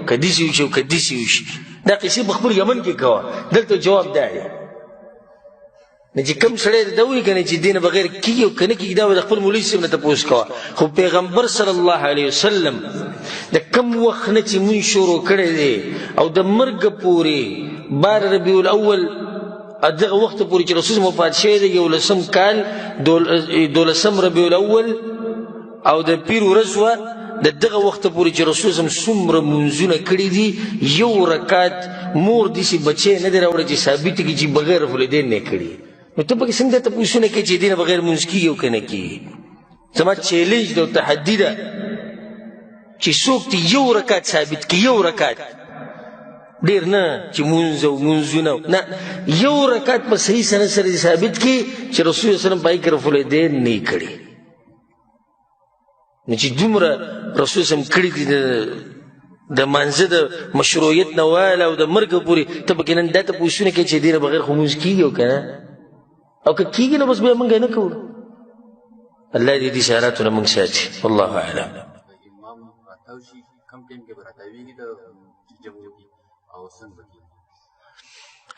که داسې وشي او که داسې وشي دا قصې په خپل یمن کې کوه. دلته جواب دا دی نه چې کوم سړی دا وایي که نه چې دې نه بغیر کېږي او که نه کېږي دا به د خپل مولوي صاحب نه تپوس کوه. خو پیغمبر صلی الله علیه وسلم د کوم وخت نه چې مونځ شروع کړی دی او د مرګه پورې بار ربیع الاول دغه وخت پورې چې رسول وفات شوی دی 11 کال 12 ربیع الاول او د پیر ورځ وه د دغه وخته پورې چې رسول صلی الله علیه وسلم څومره منځونه کړي دي یو رکعت مور داسې بچی نه دی راوړی چې ثابت کړي چې بغیر رفع الیدین نه کړي نو ته پکې څنګه تپوسونه کوې چې دې نه بغیر مونځ کېږي او که نه کېږي زما چیلنج ده او تحدي ده چې څوک دې یو رکعت ثابت کړي یو رکعت ډېر نه چې مونځ او مونځونه نه یو رکعت په صحیح سند سره دې ثابت کړي چې رسول صلی الله علیه وسلم په هغې کې رفع الیدین نه یې کړي نو چې دومره رسول صلی الله علیه وسلم کړي دي د مانځه د مشروعیت نه واله او د مرګه پورې ته پکې نن دا تپوسونه کوې چې دې نه بغیر خو مونځ کېږي او که نه او که کېږي نو بس بیا موږ یې نه کوو الله دې دې شهراتو نه موږ ساتي والله اعلم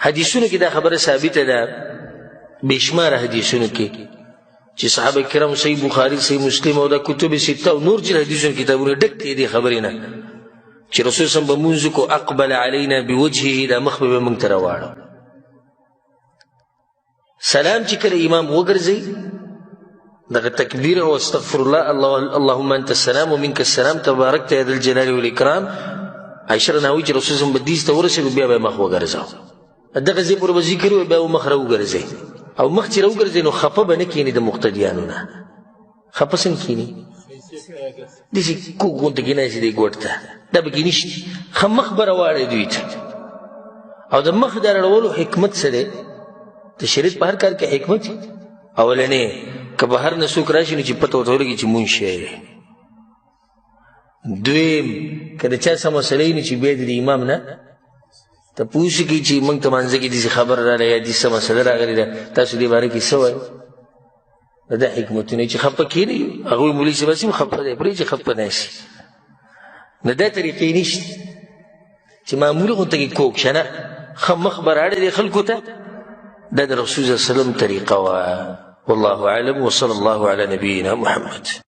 حدیثونو کې دا خبره ثابته ده بېشماره حدیثونو کې چې صحابه کرام صحیح بخاري صحیح مسلم او دا کتب سته او نور چې حدیثونو کتابونه ډک دي دې خبرې نه چې رسول صلی الله علیه وسلم به مونځ کو اقبل علینا بوجهه دا مخ به موږ ته راواړه سلام چې کله امام وګرځي دغه تکبیر او استغفر الله اللهم انت السلام ومنك السلام تباركت يا ذا الجلال والاکرام عائشه راوي چې رسول الله بدیس ته ورسېږي بیا به مخ وګرځاو دغه ځای پر به ذکر وي بیا مخ راوګرځي او مخ چې راوګرځي نو خفه به نه کېني د مقتدیانو نه خفه څنګه کېني داسې کوږ غونته کېناسي دی ګوټ ته دا به کې نشته ښه مخ به راواړی دوی ته او د مخ د راړولو حکمت څه دی د شریعت په هر کار کې حکمت اولنې که بهر نه څوک راشي نو چې پته ورته ولګي چې مونځ شی دی دویم که د چا څه مسله وي نو چې بیا د امام نه تپوس کړي چې موږ ته مانځه کې داسې خبر راغلی یا داسې څه مسله راغلې ده تاسو دې باره کې څه وایي دا حکمتونه چې خفه کېني هغوی مولوي صاحب هسې هم خفه دی پرېږدي خفه نه شي نو دا طریقې نشته چې معمولي غونته کې کوږ شه نه ښه مخ به راړی دی خلکو ته دا د رسول صلی الله علیه وسلم طریقه وه والله اعلم وصلى الله على نبينا محمد